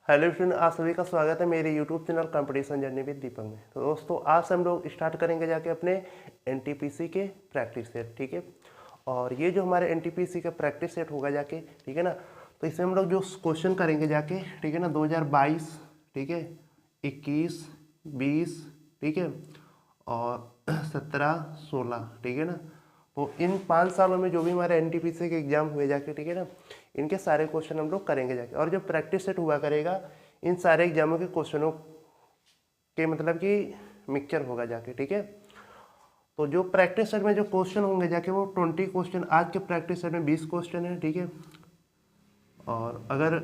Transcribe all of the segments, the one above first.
Hello student, आप सभी का स्वागत है मेरे YouTube channel competition journey with Deepak में। तो दोस्तों, आज से हम लोग स्टार्ट करेंगे जाके अपने एनटीपीसी के प्रैक्टिस सेट। ठीक है, और ये जो हमारे एनटीपीसी का प्रैक्टिस सेट होगा जाके, ठीक है ना, तो इसमें हम लोग जो क्वेश्चन करेंगे जाके, ठीक है ना, 2022, ठीक है, 21, 20, ठीक है, और 17, 16, ठीक है ना। तो इन 5 सालों में जो भी हमारे एनटीपीसी के एग्जाम हुए जाके, ठीक है ना, इनके सारे क्वेश्चन हम लोग करेंगे जाके। और जो प्रैक्टिस सेट हुआ करेगा इन सारे एग्जामों के क्वेश्चनों के मतलब कि मिक्सचर होगा जाके। ठीक है, तो जो प्रैक्टिस सेट में जो क्वेश्चन होंगे जाके वो 20 क्वेश्चन, आज के प्रैक्टिस सेट में 20 क्वेश्चन है। ठीक है, और अगर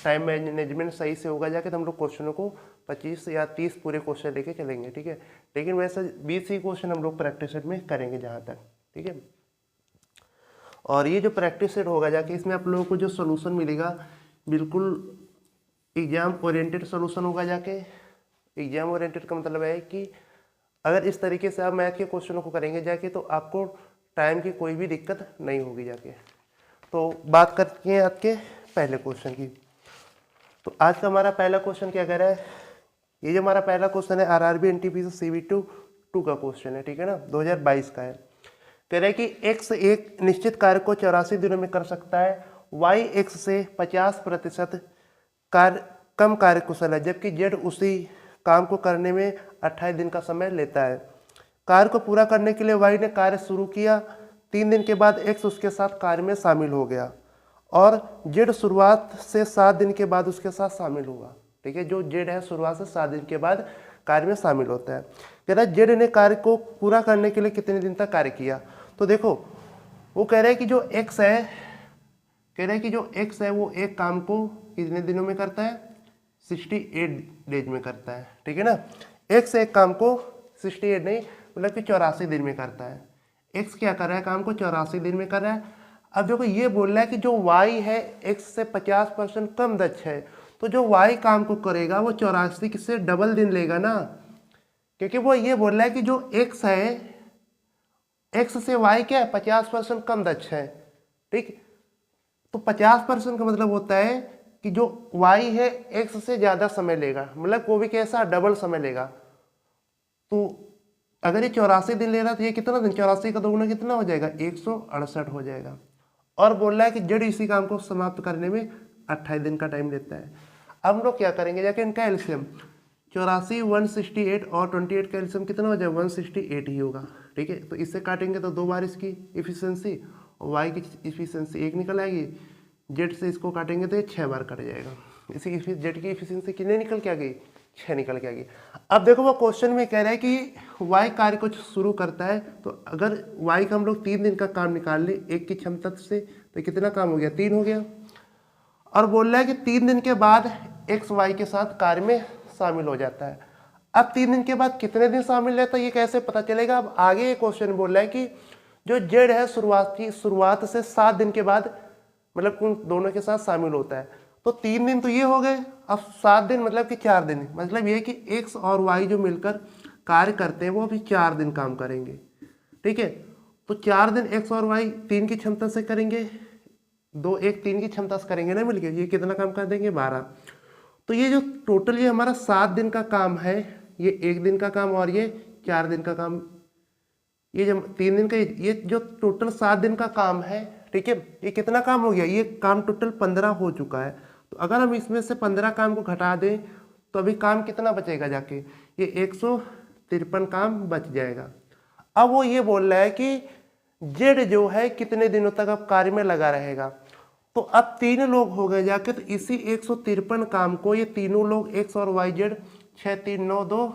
टाइम मैनेजमेंट सही से होगा जाके तो हम लोग क्वेश्चनों को 25 या 30 पूरे क्वेश्चन लेके चलेंगे। ठीक है, लेकिन वैसे 20 ही क्वेश्चन हम लोग प्रैक्टिस सेट में करेंगे जहाँ तक। ठीक है, और ये जो प्रैक्टिस सेट होगा जाके इसमें आप लोगों को जो सोल्यूशन मिलेगा बिल्कुल एग्जाम ओरिएंटेड सोल्यूशन होगा जाके। एग्जाम ओरिएंटेड का मतलब है कि अगर इस तरीके से आप मैथ के क्वेश्चनों को करेंगे जाके तो आपको टाइम की कोई भी दिक्कत नहीं होगी जाके। तो बात करते हैं आज के पहले क्वेश्चन की। तो आज का हमारा पहला क्वेश्चन क्या कह रहा है, ये जो हमारा पहला क्वेश्चन है आरआरबी एनटीपीसी सीबी टू का क्वेश्चन है। ठीक है ना, 2022 का है। कह रहे हैं कि एक्स एक निश्चित कार्य को 84 दिनों में कर सकता है, वाई एक्स से 50% कार्य कम कार्यकुशल है, जबकि जेड उसी काम को करने में 28 दिन का समय लेता है। कार्य को पूरा करने के लिए वाई ने कार्य शुरू किया, 3 दिन के बाद एक्स उसके साथ कार्य में शामिल हो गया और जेड शुरुआत से 7 दिन के बाद उसके साथ शामिल हुआ। ठीक है, जो जेड है शुरुआत से 7 दिन के बाद कार्य में शामिल होता है। कह रहा है जेड ने कार्य को पूरा करने के लिए कितने दिन तक कार्य किया। तो देखो, वो कह रहे हैं कि जो एक्स है, कह रहे हैं कि जो एक्स है वो एक काम को कितने दिनों में करता है, 68 डेज में करता है। ठीक है ना, एक्स एक काम को 68 नहीं मतलब कि 84 दिन में करता है। एक्स क्या कर रहा है, काम को 84 दिन में कर रहा है। अब देखो ये बोल रहा है कि जो वाई है एक्स से 50% कम दक्ष है, तो जो वाई काम को करेगा वो 84 से डबल दिन लेगा ना, क्योंकि वो ये बोल रहा है कि जो एक्स है, एक्स से वाई क्या है 50% कम दक्ष है। ठीक, तो 50% का मतलब होता है कि जो वाई है एक्स से ज़्यादा समय लेगा, मतलब वो भी कैसा डबल समय लेगा। तो अगर ये 84 दिन ले रहा तो ये कितना दिन, 84 का दोगुना कितना हो जाएगा, 168 हो जाएगा। और बोल रहा है कि जेड इसी काम को समाप्त करने में 28 दिन का टाइम लेता है। अब हम लोग क्या करेंगे जाके इनका एलसीएम, 84, 168 और 28 का एलसीएम कितना हो जाएगा, 168 ही होगा। ठीक है, तो इससे काटेंगे तो 2 बार इसकी इफिशियंसी और वाई की इफिशियंसी 1 निकल आएगी। जेड से इसको काटेंगे तो ये 6 बार कट जाएगा। इसी जेड की इफिशियंसी कितने निकल के आ गई, 6 निकल के आ गई। अब देखो वो क्वेश्चन में कह रहा है कि वाई कार्य को शुरू करता है, तो अगर वाई का हम लोग 3 दिन का काम निकाल ले एक की क्षमता से, तो कितना काम हो गया, 3 हो गया। और बोल रहा है कि 3 दिन के बाद एक्स वाई के साथ कार्य में शामिल हो जाता है। अब 3 दिन के बाद कितने दिन शामिल रहता है ये कैसे पता चलेगा। अब आगे ये क्वेश्चन बोल रहा है कि जो जेड है शुरुआत से 7 दिन के बाद मतलब उन दोनों के साथ शामिल होता है। तो 3 दिन तो ये हो गए, अब 7 दिन मतलब कि 4 दिन, मतलब ये कि एक्स और वाई जो मिलकर कार्य करते हैं वो अभी 4 दिन काम करेंगे। ठीक है, तो 4 दिन एक्स और वाई 3 की क्षमता से करेंगे, 2 1 3 की क्षमता से करेंगे ना मिलके, ये कितना काम कर देंगे, 12। तो ये जो टोटल ये हमारा 7 दिन का काम है, ये 1 दिन का काम और ये 4 दिन का काम, ये जो 3 दिन का, ये जो टोटल 7 दिन का काम है, ठीक है, ये कितना काम हो गया, ये काम टोटल 15 हो चुका है। तो अगर हम इसमें से 15 काम को घटा दें तो अभी काम कितना बचेगा जाके, ये 153 काम बच जाएगा। अब वो ये बोल रहा है कि जेड जो है कितने दिनों तक अब कार्य में लगा रहेगा। तो अब 3 लोग हो गए जाके, तो इसी 153 काम को ये तीनों लोग एक्स और वाई जेड 6 3 9 2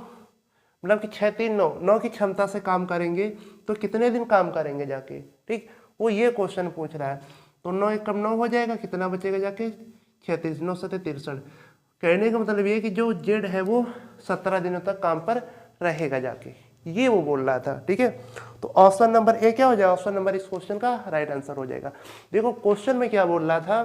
मतलब कि 6 3 9 9 की क्षमता से काम करेंगे, तो कितने दिन काम करेंगे जाके। ठीक, वो ये क्वेश्चन पूछ रहा है। तो 9 1 कम 9 हो जाएगा, कितना बचेगा जाके, 36, 9 7 63। कहने का मतलब ये कि जो जेड है वो 17 दिनों तक काम पर रहेगा जाके, ये वो बोल रहा था। ठीक है, तो ऑप्शन नंबर ए क्या हो जाएगा, ऑप्शन नंबर इस क्वेश्चन का राइट आंसर हो जाएगा। देखो क्वेश्चन में क्या बोल रहा था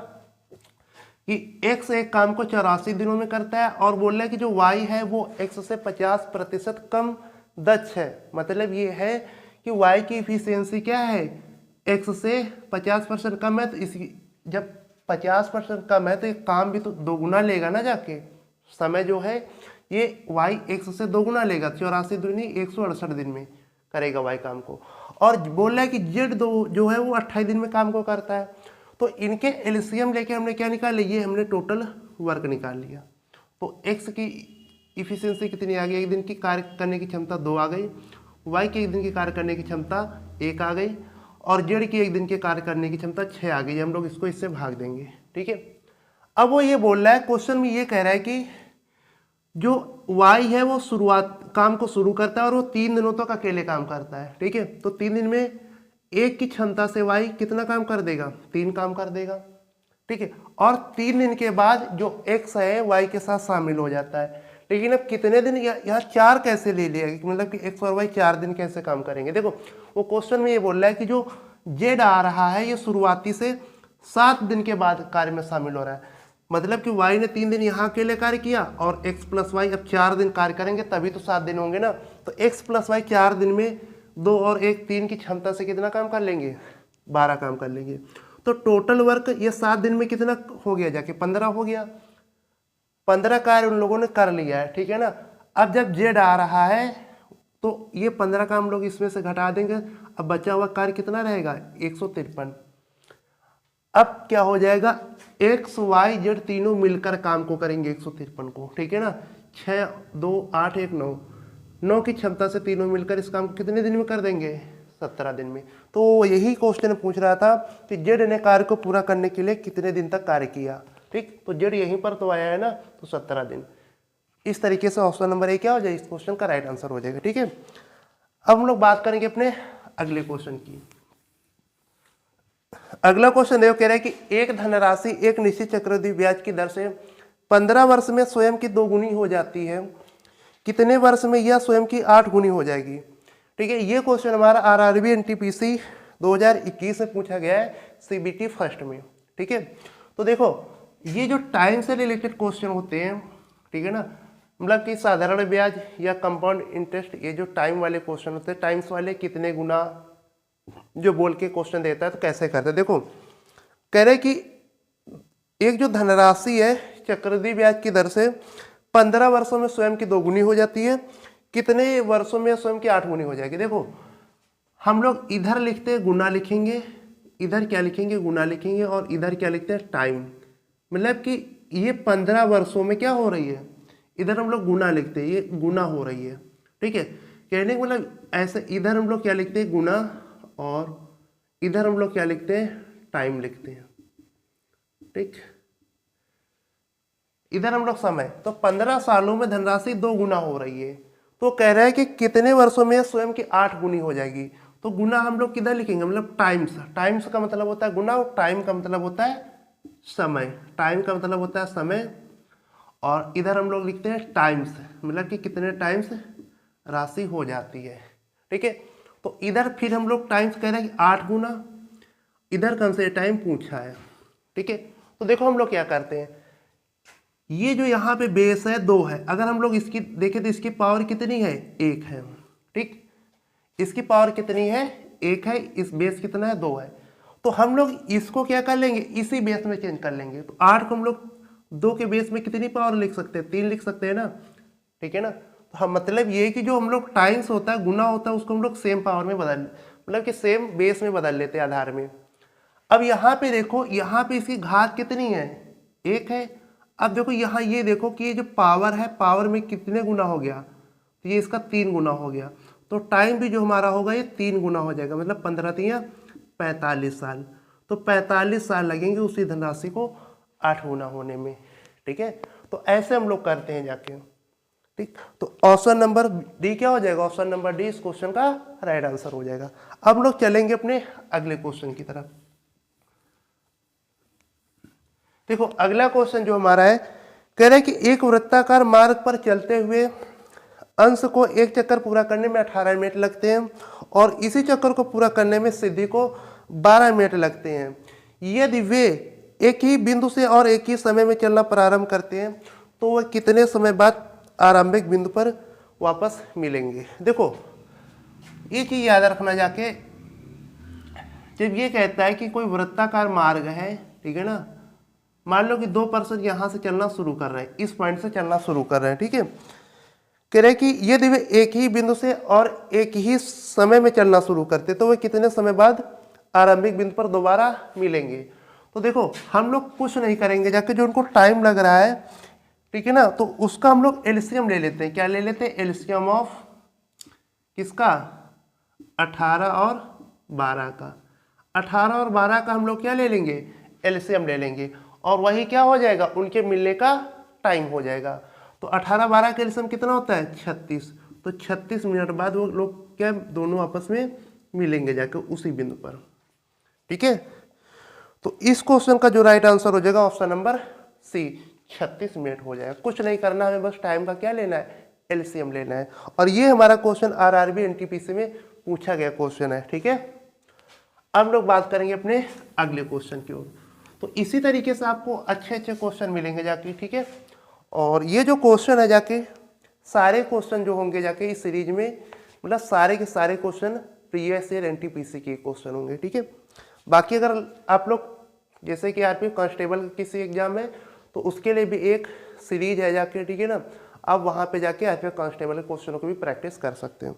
कि एक्स एक काम को 84 दिनों में करता है और बोल रहा है कि जो वाई है वो एक्स से 50% कम दक्ष है। मतलब ये है कि वाई की इफिशियंसी क्या है, एक्स से 50% कम है। तो इसी जब 50% कम है तो ये काम भी तो दोगुना लेगा ना जाके। समय जो है ये y x से दोगुना लेगा, 84 दूनी 168 दिन में करेगा y काम को। और बोल रहा है कि z जो है वो 28 दिन में काम को करता है। तो इनके एलसीएम लेके हमने क्या निकाल लिया, ये हमने टोटल वर्क निकाल लिया। तो x की इफिशियंसी कितनी आ गई, एक दिन की कार्य करने की क्षमता 2 आ गई, y की एक दिन की कार्य करने की क्षमता 1 आ गई, और z की एक दिन के कार्य करने की क्षमता 6 आ गई। हम लोग इसको इससे भाग देंगे, ठीक है। अब वो ये बोल रहा है, क्वेश्चन में ये कह रहा है कि जो y है वो शुरुआत काम को शुरू करता है और वो 3 दिनों तक अकेले काम करता है, ठीक है। तो 3 दिन में 1 की क्षमता से y कितना काम कर देगा, 3 काम कर देगा, ठीक है। और 3 दिन के बाद जो x है y के साथ शामिल हो जाता है। लेकिन अब कितने दिन, यहाँ 4 कैसे ले लिया, मतलब कि x और y 4 दिन कैसे काम करेंगे। देखो वो क्वेश्चन में ये बोल रहा है कि जो z आ रहा है ये शुरुआती से 7 दिन के बाद कार्य में शामिल हो रहा है। मतलब कि y ने 3 दिन यहाँ अकेले कार्य किया और x प्लस वाई अब 4 दिन कार्य करेंगे, तभी तो 7 दिन होंगे ना। तो x प्लस वाई 4 दिन में 2 और 1 3 की क्षमता से कितना काम कर लेंगे, 12 काम कर लेंगे। तो टोटल वर्क ये 7 दिन में कितना हो गया, जाके 15 हो गया। 15 कार्य उन लोगों ने कर लिया है, ठीक है ना। अब जब z आ रहा है तो ये 15 का हम लोग इसमें से घटा देंगे, अब बचा हुआ कार्य कितना रहेगा, 153। अब क्या हो जाएगा, x y z तीनों मिलकर काम को करेंगे 153 को, ठीक है ना। 6 2 8 1 9, 9 की क्षमता से तीनों मिलकर इस काम को कितने दिन में कर देंगे, 17 दिन में। तो यही क्वेश्चन पूछ रहा था कि z ने कार्य को पूरा करने के लिए कितने दिन तक कार्य किया, ठीक। तो z यहीं पर तो आया है ना, तो 17 दिन। इस तरीके से ऑप्शन नंबर ए क्या हो जाएगा, इस क्वेश्चन का राइट आंसर हो जाएगा, ठीक है। अब हम लोग बात करेंगे अपने अगले क्वेश्चन की। अगला क्वेश्चन देखो, कह रहा है कि एक धनराशि एक निश्चित चक्रवृद्धि ब्याज की दर से 15 वर्ष में स्वयं की 2 गुनी हो जाती है, कितने वर्ष में यह स्वयं की 8 गुनी हो जाएगी, ठीक है। ये क्वेश्चन हमारा आरआरबी एनटीपीसी 2021 में पूछा गया है, सीबीटी फर्स्ट में, ठीक है। तो देखो ये जो टाइम से रिलेटेड क्वेश्चन होते हैं, ठीक है ना, मतलब कि साधारण ब्याज या कंपाउंड इंटरेस्ट, ये जो टाइम वाले क्वेश्चन होते हैं, टाइम्स वाले कितने गुना जो बोल के क्वेश्चन देता है तो कैसे करते हैं। देखो कह रहे कि एक जो धनराशि है चक्रवृद्धि ब्याज की दर से 15 वर्षों में स्वयं की 2 गुनी हो जाती है, कितने वर्षों में स्वयं की 8 गुनी हो जाएगी। देखो हम लोग इधर लिखते हैं गुना लिखेंगे, इधर क्या लिखेंगे, गुना लिखेंगे, और इधर क्या लिखते हैं, टाइम। मतलब कि ये 15 वर्षों में क्या हो रही है, इधर हम लोग गुना लिखते हैं, ये गुना हो रही है, ठीक है। कहने का मतलब ऐसे इधर हम लोग क्या लिखते हैं, गुना, और इधर हम लोग क्या लिखते हैं, टाइम लिखते हैं, ठीक। इधर हम लोग समय, तो 15 सालों में धनराशि 2 गुना हो रही है। तो कह रहा है कि कितने वर्षों में स्वयं की 8 गुनी हो जाएगी। तो गुना हम लोग किधर लिखेंगे, मतलब टाइम्स। टाइम्स का मतलब होता है गुना, और टाइम का मतलब होता है समय। टाइम का मतलब होता है समय, और इधर हम लोग लिखते हैं टाइम्स, मतलब कि कितने टाइम्स राशि हो जाती है, ठीक है। तो इधर फिर हम लोग टाइम्स कह रहे हैं कि 8 गुना, इधर कौन से टाइम पूछा है, ठीक है। तो देखो हम लोग क्या करते हैं, ये जो यहाँ पे बेस है 2 है, अगर हम लोग इसकी देखें तो इसकी पावर कितनी है, 1 है, ठीक। इसकी पावर कितनी है, 1 है, इस बेस कितना है, 2 है। तो हम लोग इसको क्या कर लेंगे, इसी बेस में चेंज कर लेंगे। तो 8 को हम लोग 2 के बेस में कितनी पावर लिख सकते हैं, 3 लिख सकते हैं ना, ठीक है ना। तो हम मतलब ये कि जो हम लोग टाइम्स होता है, गुना होता है, उसको हम लोग सेम पावर में बदल, मतलब कि सेम बेस में बदल लेते हैं, आधार में। अब यहाँ पे देखो, यहाँ पे इसकी घात कितनी है, 1 है। अब देखो यहाँ ये देखो कि ये जो पावर है, पावर में कितने गुना हो गया, तो ये इसका 3 गुना हो गया। तो टाइम भी जो हमारा होगा ये 3 गुना हो जाएगा, मतलब 15 3 45 साल। तो 45 साल लगेंगे उसी धनराशि को 8 गुना होने में, ठीक है। तो ऐसे हम लोग करते हैं जाके, ठीक। तो ऑप्शन नंबर डी क्या हो जाएगा, ऑप्शन नंबर डी इस क्वेश्चन का राइट आंसर हो जाएगा। अब हम लोग चलेंगे अपने अगले क्वेश्चन की तरफ। देखो अगला क्वेश्चन जो हमारा है, कह रहा है कि एक वृत्ताकार मार्ग पर चलते हुए अंश को एक चक्कर पूरा करने में 18 मिनट लगते हैं, और इसी चक्कर को पूरा करने में सिद्धि को 12 मिनट लगते हैं। यदि वे एक ही बिंदु से और एक ही समय में चलना प्रारंभ करते हैं तो वह कितने समय बाद आरंभिक बिंदु पर वापस मिलेंगे। देखो ये चीज याद रखना जाके, जब ये कहता है कि कोई वृत्ताकार मार्ग है, ठीक है ना, मान लो कि 2% यहाँ से चलना शुरू कर रहे हैं, इस पॉइंट से चलना शुरू कर रहे हैं, ठीक है। कह रहे कि ये दिव्य एक ही बिंदु से और एक ही समय में चलना शुरू करते तो वे कितने समय बाद आरंभिक बिंदु पर दोबारा मिलेंगे। तो देखो हम लोग कुछ नहीं करेंगे, जाके जो उनको टाइम लग रहा है, ठीक है ना, तो उसका हम लोग एलसीएम ले लेते हैं। क्या ले लेते हैं? एलसीएम ऑफ किसका? 18 और 12 का। 18 और 12 का हम लोग क्या ले लेंगे? एलसीएम ले लेंगे, और वही क्या हो जाएगा? उनके मिलने का टाइम हो जाएगा। तो 18-12 का एलसीएम कितना होता है? 36। तो 36 मिनट बाद वो लोग क्या दोनों आपस में मिलेंगे जाके उसी बिंदु पर, ठीक है। तो इस क्वेश्चन का जो राइट आंसर हो जाएगा ऑप्शन नंबर सी, 36 मिनट हो जाएगा। कुछ नहीं करना, हमें बस टाइम का क्या लेना है? एलसीएम लेना है। और ये हमारा क्वेश्चन आरआरबी एनटीपीसी में पूछा गया क्वेश्चन है, ठीक है। अब हम लोग बात करेंगे अपने अगले क्वेश्चन की ओर। तो इसी तरीके से आपको अच्छे अच्छे क्वेश्चन मिलेंगे जाके, ठीक है। और ये जो क्वेश्चन है जाके, सारे क्वेश्चन जो होंगे जाके इस सीरीज में, मतलब सारे के सारे क्वेश्चन प्रीवियस ईयर एनटीपीसी के क्वेश्चन होंगे, ठीक है। बाकी अगर आप लोग जैसे कि आरपी कांस्टेबल किसी एग्जाम है तो उसके लिए भी एक सीरीज है जाके, ठीक है ना, आप वहाँ पे जाके आरपी कांस्टेबल के क्वेश्चनों को भी प्रैक्टिस कर सकते हैं।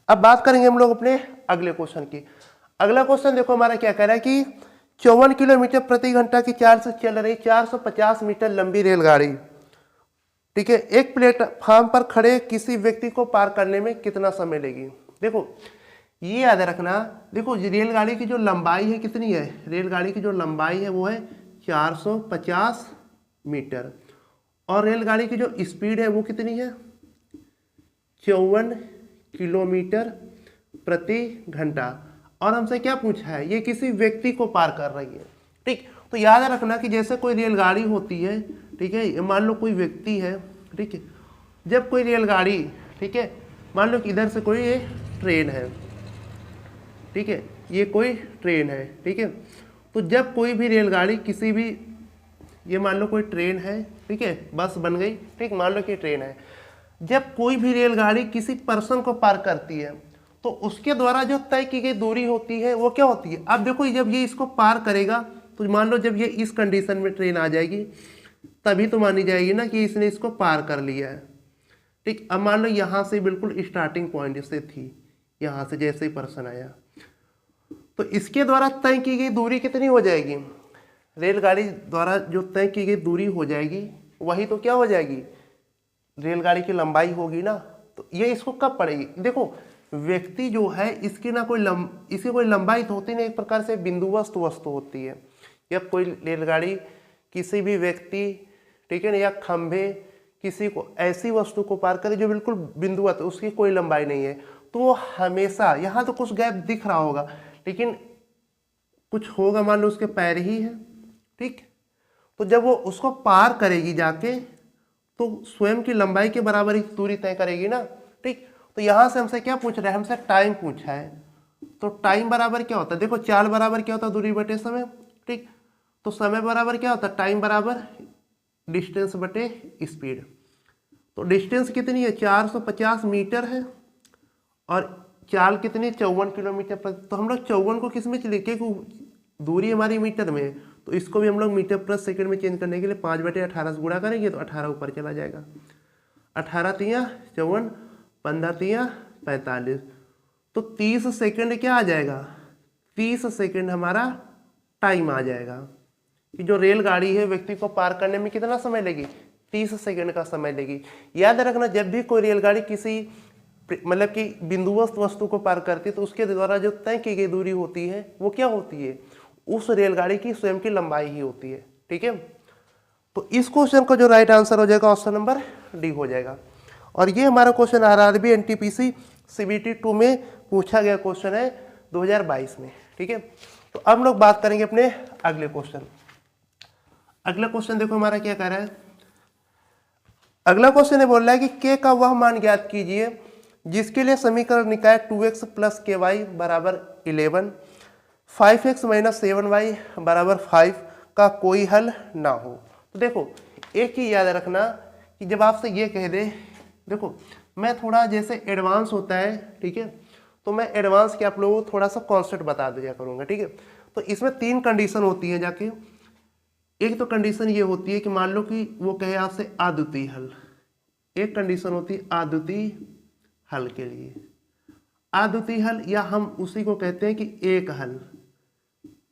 अब बात करेंगे हम लोग अपने अगले क्वेश्चन की। अगला क्वेश्चन देखो हमारा क्या कह रहा है कि 54 किलोमीटर प्रति घंटा की चाल से चल रही 450 मीटर लंबी रेलगाड़ी, ठीक है, एक प्लेटफॉर्म पर खड़े किसी व्यक्ति को पार करने में कितना समय लेगी। देखो ये याद रखना, देखो रेलगाड़ी की जो लंबाई है कितनी है? रेलगाड़ी की जो लंबाई है वो है 450 मीटर, और रेलगाड़ी की जो स्पीड है वो कितनी है? 54 किलोमीटर प्रति घंटा। और हमसे क्या पूछा है? ये किसी व्यक्ति को पार कर रही है, ठीक। तो याद रखना कि जैसे कोई रेलगाड़ी होती है, ठीक है, मान लो कोई व्यक्ति है, ठीक है, जब कोई रेलगाड़ी, ठीक है, मान लो कि इधर से कोई ये ट्रेन है, ठीक है, ये कोई ट्रेन है, ठीक है। तो जब कोई भी रेलगाड़ी किसी भी, ये मान लो कोई ट्रेन है, ठीक है, बस बन गई, ठीक, मान लो कि ट्रेन है, जब कोई भी रेलगाड़ी किसी पर्सन को पार करती है तो उसके द्वारा जो तय की गई दूरी होती है वो क्या होती है? अब देखो जब ये इसको पार करेगा तो मान लो जब ये इस कंडीशन में ट्रेन आ जाएगी तभी तो मानी जाएगी ना कि इसने इसको पार कर लिया है, ठीक। अब मान लो यहाँ से बिल्कुल स्टार्टिंग पॉइंट से थी, यहाँ से जैसे ही पर्सन आया तो इसके द्वारा तय की गई दूरी कितनी हो जाएगी? रेलगाड़ी द्वारा जो तय की गई दूरी हो जाएगी वही तो क्या हो जाएगी? रेलगाड़ी की लंबाई होगी ना। तो ये इसको कब पड़ेगी? देखो व्यक्ति जो है इसकी ना इसकी कोई लंबाई तो होती नहीं, एक प्रकार से बिंदुवस्त वस्तु होती है। जब कोई रेलगाड़ी किसी भी व्यक्ति, ठीक है ना, या खंभे किसी को ऐसी वस्तु को पार करे जो बिल्कुल बिंदुवत, उसकी कोई लंबाई नहीं है, तो वो हमेशा, यहाँ तो कुछ गैप दिख रहा होगा लेकिन कुछ होगा, मान लो उसके पैर ही है, ठीक, तो जब वो उसको पार करेगी जाके तो स्वयं की लंबाई के बराबर ही दूरी तय करेगी ना, ठीक। तो यहाँ से हमसे क्या पूछ रहा है? हमसे टाइम पूछा है। तो टाइम बराबर क्या होता है? देखो चाल बराबर क्या होता है? दूरी बटे समय, ठीक। तो समय बराबर क्या होता है? टाइम बराबर डिस्टेंस बटे स्पीड। तो डिस्टेंस कितनी है? 450 मीटर है, और चाल कितनी? 54 किलोमीटर प्रति। तो हम लोग 54 को किस में लिखे? दूरी हमारी मीटर में है, तो इसको भी हम लोग मीटर प्रति सेकंड में चेंज करने के लिए 5/18 से गुणा करेंगे तो 18 ऊपर चला जाएगा। 18 तिया 54, 15 तिया 45, तो 30 सेकंड क्या आ जाएगा? 30 सेकंड हमारा टाइम आ जाएगा कि जो रेलगाड़ी है व्यक्ति को पार करने में कितना समय लेगी? 30 सेकंड का समय लेगी। याद रखना जब भी कोई रेलगाड़ी किसी मतलब कि बिंदुवस्त वस्तु को पार करती है तो उसके द्वारा जो तय की गई दूरी होती है वो क्या होती है? उस रेलगाड़ी की स्वयं की लंबाई ही होती है, ठीक है। तो इस क्वेश्चन का जो राइट आंसर हो जाएगा ऑप्शन नंबर डी हो जाएगा। और ये हमारा क्वेश्चन आरआरबी एनटीपीसी सीबीटी 2 में पूछा गया क्वेश्चन है 2022 में, ठीक है। तो अब लोग बात करेंगे अपने अगले क्वेश्चन। अगला क्वेश्चन देखो हमारा क्या कह रहा है। अगला क्वेश्चन ये बोल रहा है कि के का वह मान ज्ञात कीजिए जिसके लिए समीकरण निकाय 2x + ky बराबर 11, 5x - 7y बराबर 5 का कोई हल ना हो। तो देखो एक ही याद रखना कि जब आपसे ये कह दे, देखो मैं थोड़ा जैसे एडवांस होता है, ठीक है, तो मैं एडवांस के आप लोगों को थोड़ा सा कॉन्सेप्ट बता दिया करूँगा, ठीक है। तो इसमें 3 कंडीशन होती हैं जाके, एक तो कंडीशन ये होती है कि मान लो कि वो कहे आपसे अद्वितीय हल, एक कंडीशन होती है अद्वितीय हल के लिए, अद्वितीय हल या हम उसी को कहते हैं कि एक हल,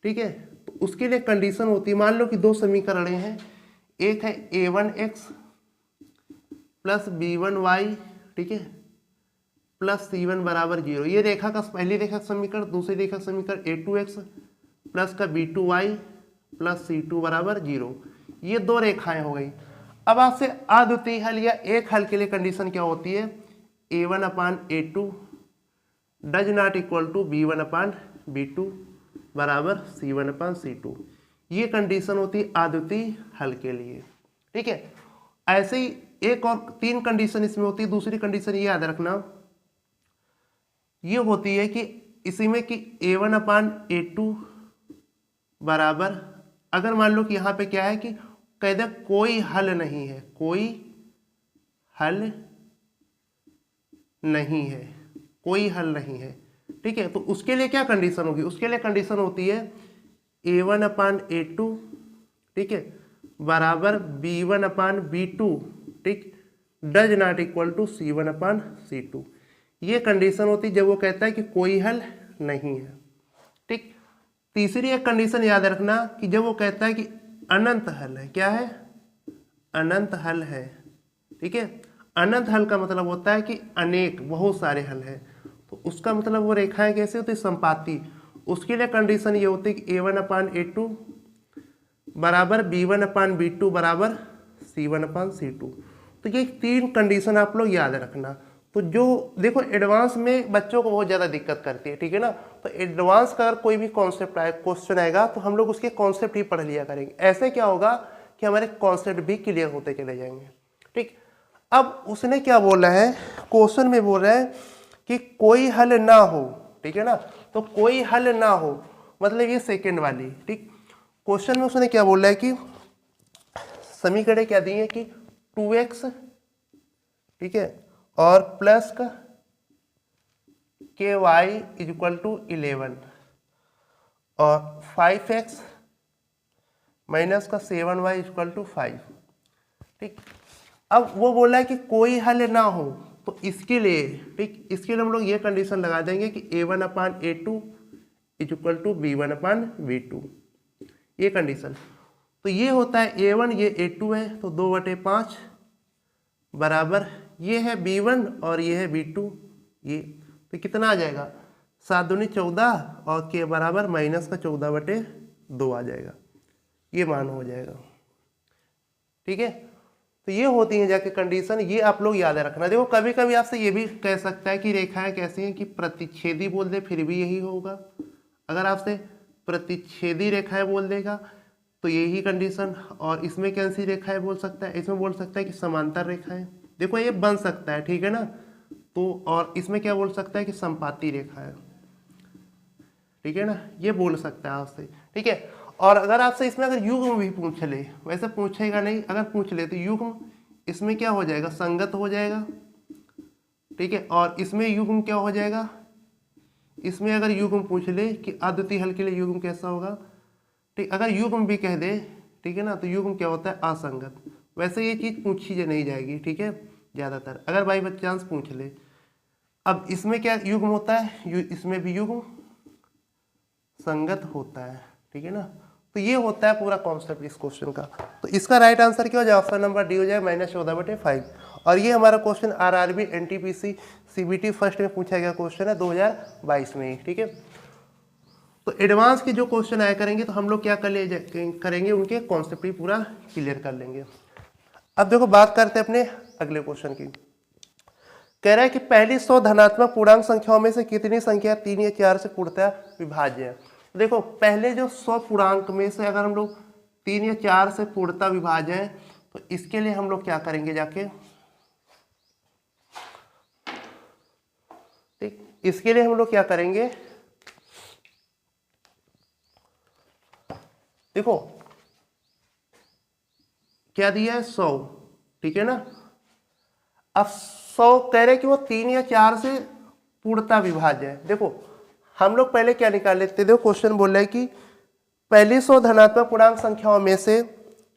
ठीक है। तो उसके लिए कंडीशन होती है, मान लो कि दो समीकरण हैं, एक है a1x प्लस b1y, ठीक है, प्लस c1 बराबर 0। ये रेखा का पहली रेखा का समीकरण, दूसरी रेखा का समीकरण a2x प्लस का b2y प्लस c2 बराबर 0। ये दो रेखाएं हो गई। अब आपसे अद्वितीय हल या एक हल के लिए कंडीशन क्या होती है, a1/a2 does not equal to b1/b2 बराबर c1/c2। ये कंडीशन होती है अद्वितीय हल के लिए, ठीक है। ऐसे ही एक और तीन कंडीशन इसमें होती है। दूसरी कंडीशन ये याद रखना, ये होती है कि इसी में कि a1/a2 बराबर, अगर मान लो कि यहाँ पे क्या है कि कह दे कोई हल नहीं है, कोई हल नहीं है, कोई हल नहीं है, ठीक है। तो उसके लिए क्या कंडीशन होगी, उसके लिए कंडीशन होती है a1/a2, ठीक है, बराबर b1/b2, ठीक, does not equal to c1/c2। ये कंडीशन होती है जब वो कहता है कि कोई हल नहीं है, ठीक। तीसरी एक कंडीशन याद रखना कि जब वो कहता है कि अनंत हल है, क्या है, अनंत हल है, ठीक है। अनंत हल का मतलब होता है कि अनेक, बहुत सारे हल है, तो उसका मतलब वो रेखाएं कैसे होती है, संपाती। उसके लिए कंडीशन ये होती है कि a1/a2 बराबर b1/b2 बराबर c1/c2। तो ये तीन कंडीशन आप लोग याद रखना। तो जो देखो एडवांस में बच्चों को बहुत ज़्यादा दिक्कत करती है, ठीक है ना। तो एडवांस का अगर कोई भी कॉन्सेप्ट आए, क्वेश्चन आएगा, तो हम लोग उसके कॉन्सेप्ट ही पढ़ लिया करेंगे। ऐसे क्या होगा कि हमारे कॉन्सेप्ट भी क्लियर होते चले जाएंगे, ठीक। अब उसने क्या बोला है, क्वेश्चन में बोल रहा है कि कोई हल ना हो, ठीक है ना। तो कोई हल ना हो मतलब ये सेकेंड वाली, ठीक। क्वेश्चन में उसने क्या बोला है कि समीकरण क्या दिए कि 2x, ठीक है, और प्लस का ky इक्वल टू 11 और 5x माइनस का 7y इक्वल टू 5, ठीक। अब वो बोला है कि कोई हल ना हो, तो इसके लिए, ठीक, इसके लिए हम लोग ये कंडीशन लगा देंगे कि a1/a2 इक्वल टू b1/b2, ये कंडीशन। तो ये होता है a1, ये a2 है, तो 2/5 बराबर ये है b1 और ये है b2, ये तो कितना आ जाएगा, 7 दूनी 14 और के बराबर माइनस का 14/2 आ जाएगा, ये मान हो जाएगा, ठीक है। तो ये होती है जाके कंडीशन, ये आप लोग याद रखना। देखो कभी कभी आपसे ये भी कह सकता है कि रेखाएं कैसी हैं कि प्रतिच्छेदी बोल दे, फिर भी यही होगा। अगर आपसे प्रतिच्छेदी रेखाएं बोल देगा तो यही कंडीशन, और इसमें कैसी रेखाएं बोल सकता है, इसमें बोल सकता है कि समांतर रेखाएं, देखो ये बन सकता है, ठीक है ना। तो और इसमें क्या बोल सकता है कि संपाती रेखा है, ठीक है ना, ये बोल सकता है आपसे, ठीक है। और अगर आपसे इसमें अगर युग्म भी पूछ ले, वैसे पूछेगा नहीं, अगर पूछ ले तो युग्म इसमें क्या हो जाएगा, संगत हो जाएगा, ठीक है। और इसमें युग्म क्या हो जाएगा, इसमें अगर युग्म पूछ ले कि अद्वितीय हल के लिए युग्म कैसा होगा, ठीक, अगर युग्म भी कह दे, ठीक है ना, तो युग्म क्या होता है, असंगत। वैसे ये चीज़ पूछी नहीं जाएगी, ठीक है, ज़्यादातर अगर बाई चांस पूछ ले। अब इसमें क्या युग्म होता है, इसमें भी युग्म संगत होता है, ठीक है ना। तो ये होता है पूरा कॉन्सेप्ट इस क्वेश्चन का। तो इसका राइट आंसर क्या हो जाए, ऑप्शन नंबर डी हो जाए, -14/5। और ये हमारा question RRB NTPC CBT first में पूछा गया क्वेश्चन है 2022 में ही, ठीक है। तो एडवांस के जो क्वेश्चन आया करेंगे तो हम लोग क्या करेंगे, उनके कॉन्सेप्ट ही पूरा क्लियर कर लेंगे। अब देखो बात करते हैं अपने अगले क्वेश्चन की। कह रहा है कि पहली 100 धनात्मक पूर्णांक संख्याओं में से कितनी संख्या 3 या 4 से पूर्णतः विभाज्य है। देखो पहले जो 100 पूर्णांक में से अगर हम लोग 3 या 4 से पूर्णतः विभाज्य है, तो इसके लिए हम लोग क्या करेंगे जाके, ठीक, इसके लिए हम लोग क्या करेंगे, देखो क्या दिया है 100, ठीक है ना। अब 100 कह रहे कि वो 3 या 4 से पूर्णतः विभाज्य है। देखो हम लोग पहले क्या निकाल लेते, देखो क्वेश्चन बोल रहा है कि पहली 100 धनात्मक पूर्णांक संख्याओं में से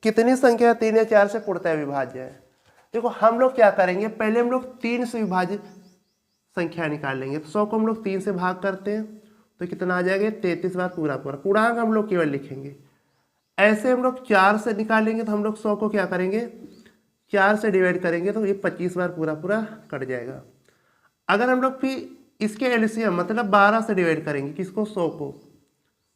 कितनी संख्या 3 या 4 से पूर्णतः विभाज्य है। देखो हम लोग क्या करेंगे, पहले हम लोग 3 से विभाजित संख्या निकाल लेंगे। तो 100 को हम लोग 3 से भाग करते हैं तो कितना आ जाएगा, 33 बार पूरा पूरा। पूर्णांक हम लोग केवल लिखेंगे। ऐसे हम लोग 4 से निकालेंगे तो हम लोग 100 को क्या करेंगे, 4 से डिवाइड करेंगे तो ये 25 बार पूरा पूरा कट जाएगा। अगर हम लोग फिर इसके एलसीएम मतलब 12 से डिवाइड करेंगे, किसको, 100 को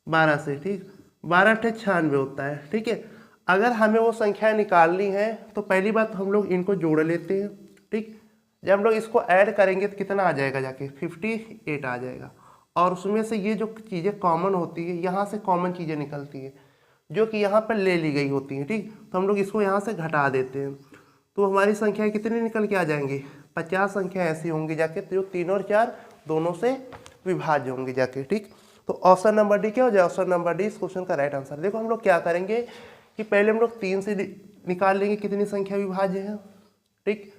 12 से, ठीक, 12 अट्ठे 96 होता है, ठीक है। अगर हमें वो संख्या निकालनी है तो पहली बात हम लोग इनको जोड़ लेते हैं, ठीक। जब हम लोग इसको ऐड करेंगे तो कितना आ जाएगा, जाके 58 आ जाएगा। और उसमें से ये जो चीज़ें कॉमन होती है, यहाँ से कॉमन चीज़ें निकलती है जो कि यहाँ पर ले ली गई होती हैं, ठीक। तो हम लोग इसको यहाँ से घटा देते हैं तो हमारी संख्या कितनी निकल के आ जाएंगी, 50 संख्या ऐसी होंगी जाके जो 3 और 4 दोनों से विभाज्य होंगी जाके, ठीक। तो ऑप्शन नंबर डी क्या हो जाए, ऑप्शन नंबर डी इस क्वेश्चन का राइट आंसर। देखो हम लोग क्या करेंगे कि पहले हम लोग 3 से निकाल लेंगे कितनी संख्या विभाज्य है, ठीक।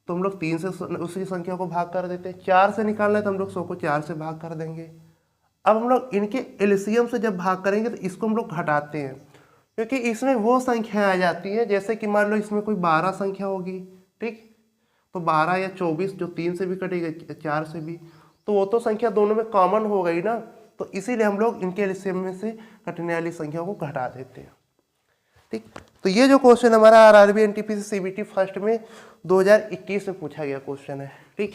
तो हम लोग 3 से उसी संख्या को भाग कर देते हैं। 4 से निकालना है तो हम लोग 100 को 4 से भाग कर देंगे। अब हम लोग इनके एलसीएम से जब भाग करेंगे तो इसको हम लोग घटाते हैं, क्योंकि इसमें वो संख्या आ जाती है जैसे कि मान लो इसमें कोई 12 संख्या होगी, ठीक। तो 12 या 24 जो 3 से भी कटेगा 4 से भी, तो वो तो संख्या दोनों में कॉमन हो गई ना। तो इसीलिए हम लोग इनके एलसीएम में से कटने वाली संख्या को घटा देते हैं, ठीक। तो ये जो क्वेश्चन हमारा आरआरबी एनटीपीसी सीबीटी फर्स्ट में 2021 में पूछा गया क्वेश्चन है, ठीक।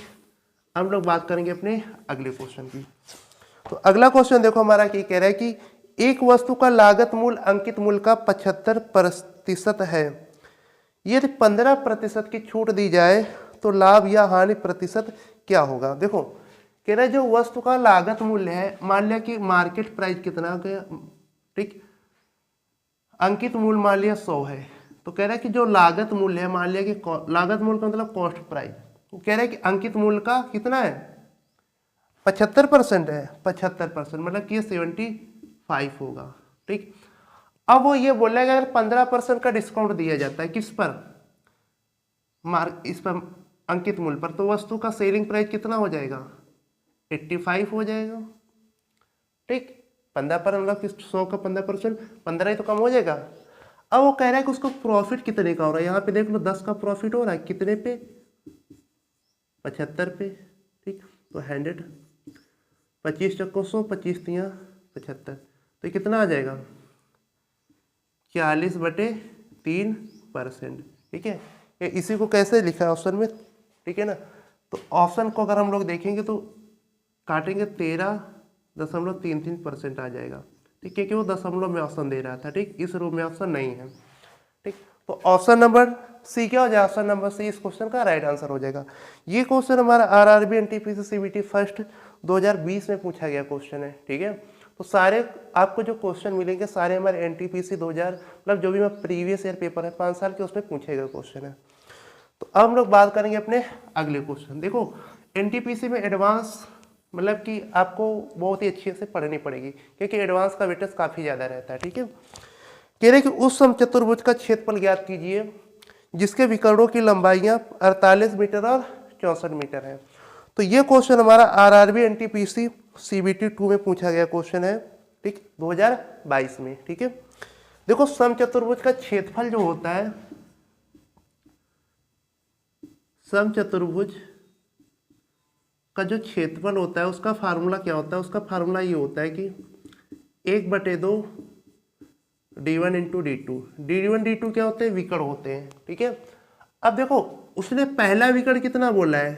हम लोग बात करेंगे अपने अगले क्वेश्चन की। तो अगला क्वेश्चन देखो हमारा क्या कह रहा है कि एक वस्तु का लागत मूल्य अंकित मूल्य का 75% है, यदि 15% की छूट दी जाए तो लाभ या हानि प्रतिशत क्या होगा। देखो कह रहा है जो वस्तु का लागत मूल्य है, मान लिया कि मार्केट प्राइस कितना गया, ठीक, अंकित मूल्य मान लिया 100 है, तो कह रहा है कि जो लागत मूल्य है, मान लिया कि लागत मूल्य का मतलब कॉस्ट प्राइस, तो कह रहा है कि अंकित मूल्य का कितना है, 75% है। 75% मतलब कि 75 होगा, ठीक। अब वो ये बोल रहा है कि अगर 15% का डिस्काउंट दिया जाता है किस पर, इस पर अंकित मूल्य पर, तो वस्तु का सेलिंग प्राइस कितना हो जाएगा, 85 हो जाएगा, ठीक। 15% मतलब 100 का 15%, 15 ही तो कम हो जाएगा। अब वो कह रहा है कि उसको प्रॉफिट कितने का हो रहा है, यहाँ पे देख लो 10 का प्रॉफिट हो रहा है, कितने पे, 75 पे, ठीक। तो 100, 25 चक्को 100, 25 तियाँ 75, तो कितना आ जाएगा, 40/3%, ठीक है। ये इसी को कैसे लिखा है ऑप्शन में, ठीक है ना। तो ऑप्शन को अगर हम लोग देखेंगे तो काटेंगे 13.33% आ जाएगा, ठीक, क्योंकि वो दशमलव में ऑप्शन दे रहा था, ठीक। इस रूप में ऑप्शन नहीं है, ठीक। तो ऑप्शन नंबर सी क्या हो जाएगा, ऑप्शन नंबर सी इस क्वेश्चन का राइट आंसर हो जाएगा। ये क्वेश्चन हमारा आरआरबी एनटीपीसी सीबीटी फर्स्ट 2020 में पूछा गया क्वेश्चन है, ठीक है। तो सारे आपको जो क्वेश्चन मिलेंगे सारे हमारे एनटीपीसी 2000 मतलब जो भी मैं प्रीवियस ईयर पेपर है 5 साल के, उसमें पूछे गए क्वेश्चन है। तो अब हम लोग बात करेंगे अपने अगले क्वेश्चन। देखो एनटीपीसी में एडवांस मतलब कि आपको बहुत ही अच्छे से पढ़नी पड़ेगी, क्योंकि एडवांस का वेटेज काफ़ी ज़्यादा रहता है, ठीक है। कह रहे कि उस समचतुर्भुज का क्षेत्रफल ज्ञात कीजिए जिसके विकर्णों की लंबाइयाँ 48 मीटर और 64 मीटर है। तो ये क्वेश्चन हमारा आरआरबी एनटीपीसी सीबीटी 2 में पूछा गया क्वेश्चन है, ठीक, 2022 में, ठीक है। देखो समचतुर्भुज का क्षेत्रफल जो होता है, समचतुर्भुज का जो क्षेत्रफल होता है उसका फार्मूला क्या होता है, उसका फार्मूला ये होता है कि 1/2 d1 into d2। d1 d2 क्या होते हैं, विकर्ण होते हैं, ठीक है। अब देखो उसने पहला विकर्ण कितना बोला है,